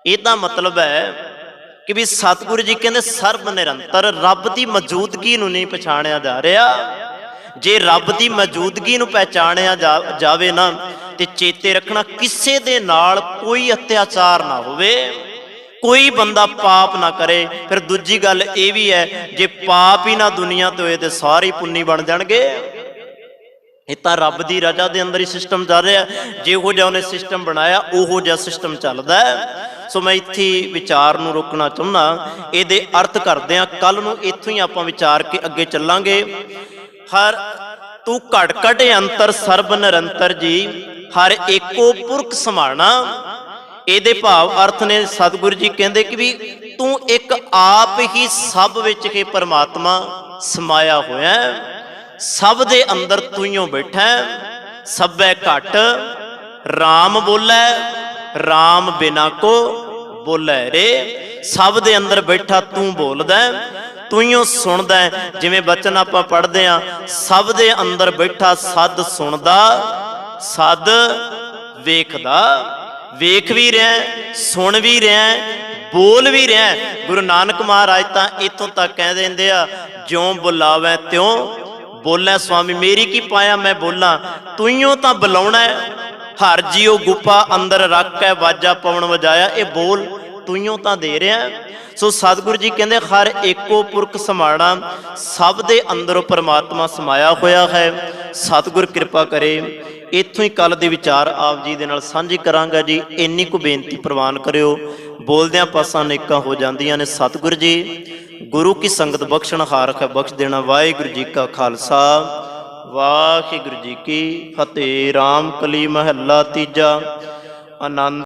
ਇਹਦਾ ਮਤਲਬ ਹੈ ਕਿ ਵੀ ਸਤਿਗੁਰੂ ਜੀ ਕਹਿੰਦੇ ਸਰਬ ਨਿਰੰਤਰ, ਰੱਬ ਦੀ ਮੌਜੂਦਗੀ ਨੂੰ ਨਹੀਂ ਪਛਾਣਿਆ ਜਾ ਰਿਹਾ। ਜੇ ਰੱਬ ਦੀ ਮੌਜੂਦਗੀ ਨੂੰ ਪਹਿਚਾਣਿਆ ਜਾਵੇ ਨਾ, ਤੇ ਚੇਤੇ ਰੱਖਣਾ ਕਿਸੇ ਦੇ ਨਾਲ ਕੋਈ ਅਤਿਆਚਾਰ ਨਾ ਹੋਵੇ, ਕੋਈ ਬੰਦਾ ਪਾਪ ਨਾ ਕਰੇ। ਫਿਰ ਦੂਜੀ ਗੱਲ ਇਹ ਵੀ ਹੈ, ਜੇ ਪਾਪ ਹੀ ਨਾ ਦੁਨੀਆ ਤੇ ਹੋਏ ਤੇ ਸਾਰੇ ਪੁੰਨੀ ਬਣ ਜਾਣਗੇ। ਇਹ ਤਾਂ ਰੱਬ ਦੀ ਰਜ਼ਾ ਦੇ ਅੰਦਰ ਹੀ ਸਿਸਟਮ ਚੱਲ ਰਿਹਾ। ਜਿਹੋ ਜਿਹਾ ਉਹਨੇ ਸਿਸਟਮ ਬਣਾਇਆ ਉਹੋ ਜਿਹਾ ਸਿਸਟਮ ਚੱਲਦਾ ਹੈ। ਸੋ ਮੈਂ ਇੱਥੇ ਵਿਚਾਰ ਨੂੰ ਰੋਕਣਾ ਚਾਹੁੰਦਾ, ਇਹਦੇ ਅਰਥ ਕਰਦੇ ਹਾਂ। ਕੱਲ ਨੂੰ ਇੱਥੋਂ ਹੀ ਆਪਾਂ ਵਿਚਾਰ ਕੇ ਅੱਗੇ ਚੱਲਾਂਗੇ। ਹਰ ਤੂੰ ਘਟ ਘਟ ਅੰਤਰ ਸਰਬ ਨਿਰੰਤਰ ਜੀ, ਹਰ ਏਕੋ ਪੁਰਖ ਸਮਾਣਾ। ਇਹਦੇ ਭਾਵ ਅਰਥ ਨੇ ਸਤਿਗੁਰੂ ਜੀ ਕਹਿੰਦੇ ਕਿ ਵੀ ਤੂੰ ਇੱਕ ਆਪ ਹੀ ਸਭ ਵਿੱਚ ਕੇ ਪਰਮਾਤਮਾ ਸਮਾਇਆ ਹੋਇਆ, ਸਭ ਦੇ ਅੰਦਰ ਤੂੰ ਹੀ ਬੈਠਾ। ਸਭੈ ਘਟ ਰਾਮ ਬੋਲੇ, ਰਾਮ ਬਿਨਾ ਕੋ ਬੋਲੇ ਰੇ। ਸਭ ਦੇ ਅੰਦਰ ਬੈਠਾ ਤੂੰ ਬੋਲਦਾ, ਤੂੰ ਹੀ ਸੁਣਦਾ। ਜਿਵੇਂ ਬਚਨ ਆਪਾਂ ਪੜ੍ਹਦੇ ਆ, ਸਭ ਦੇ ਅੰਦਰ ਬੈਠਾ ਸਦ ਸੁਣਦਾ, ਸਦ ਵੇਖਦਾ। ਵੇਖ ਵੀ ਰਿਹਾ, ਸੁਣ ਵੀ ਰਿਹਾ, ਬੋਲ ਵੀ ਰਿਹਾ। ਗੁਰੂ ਨਾਨਕ ਮਹਾਰਾਜ ਤਾਂ ਇੱਥੋਂ ਤੱਕ ਕਹਿ ਦਿੰਦੇ ਆ, ਜਿਉਂ ਬੁਲਾਵੇਂ ਤਿਉਂ ਬੋਲੇ ਸੁਆਮੀ। ਮੇਰੀ ਕੀ ਪਾਇਆ ਮੈਂ ਬੋਲਾਂ, ਤੂੰ ਤਾਂ ਬੁਲਾਉਣਾ। ਹਰ ਜੀਓ ਗੁਫਾ ਅੰਦਰ ਰੱਖ ਕੇ ਵਾਜਾ ਪਵਨ ਵਜਾਇਆ, ਇਹ ਬੋਲ ਤੂੰ ਤਾਂ ਦੇ ਰਿਹਾ। ਸੋ ਸਤਿਗੁਰੂ ਜੀ ਕਹਿੰਦੇ ਹਰ ਏਕੋ ਪੁਰਖ ਸਮਾਣਾ, ਸਭ ਦੇ ਅੰਦਰੋਂ ਪਰਮਾਤਮਾ ਸਮਾਇਆ ਹੋਇਆ ਹੈ। ਸਤਿਗੁਰ ਕਿਰਪਾ ਕਰੇ। ਇੱਥੋਂ ਹੀ ਕੱਲ ਦੇ ਵਿਚਾਰ ਆਪ ਜੀ ਦੇ ਨਾਲ ਸਾਂਝੇ ਕਰਾਂਗਾ ਜੀ। ਇੰਨੀ ਕੁ ਬੇਨਤੀ ਪ੍ਰਵਾਨ ਕਰਿਓ। ਬੋਲਦਿਆਂ ਪਾਸਾਂ ਨੇਕਾਂ ਹੋ ਜਾਂਦੀਆਂ ਨੇ। ਸਤਿਗੁਰੂ ਜੀ ਗੁਰੂ ਕੀ ਸੰਗਤ ਬਖਸ਼ਣਹਾਰ ਹੈ, ਬਖਸ਼ ਦੇਣਾ। ਵਾਹਿਗੁਰੂ ਜੀ ਕਾ ਖਾਲਸਾ, ਵਾਹਿਗੁਰੂ ਜੀ ਕੀ ਫਤਿਹ। ਰਾਮ ਕਲੀ ਮਹੱਲਾ ਤੀਜਾ। ਆਨੰਦ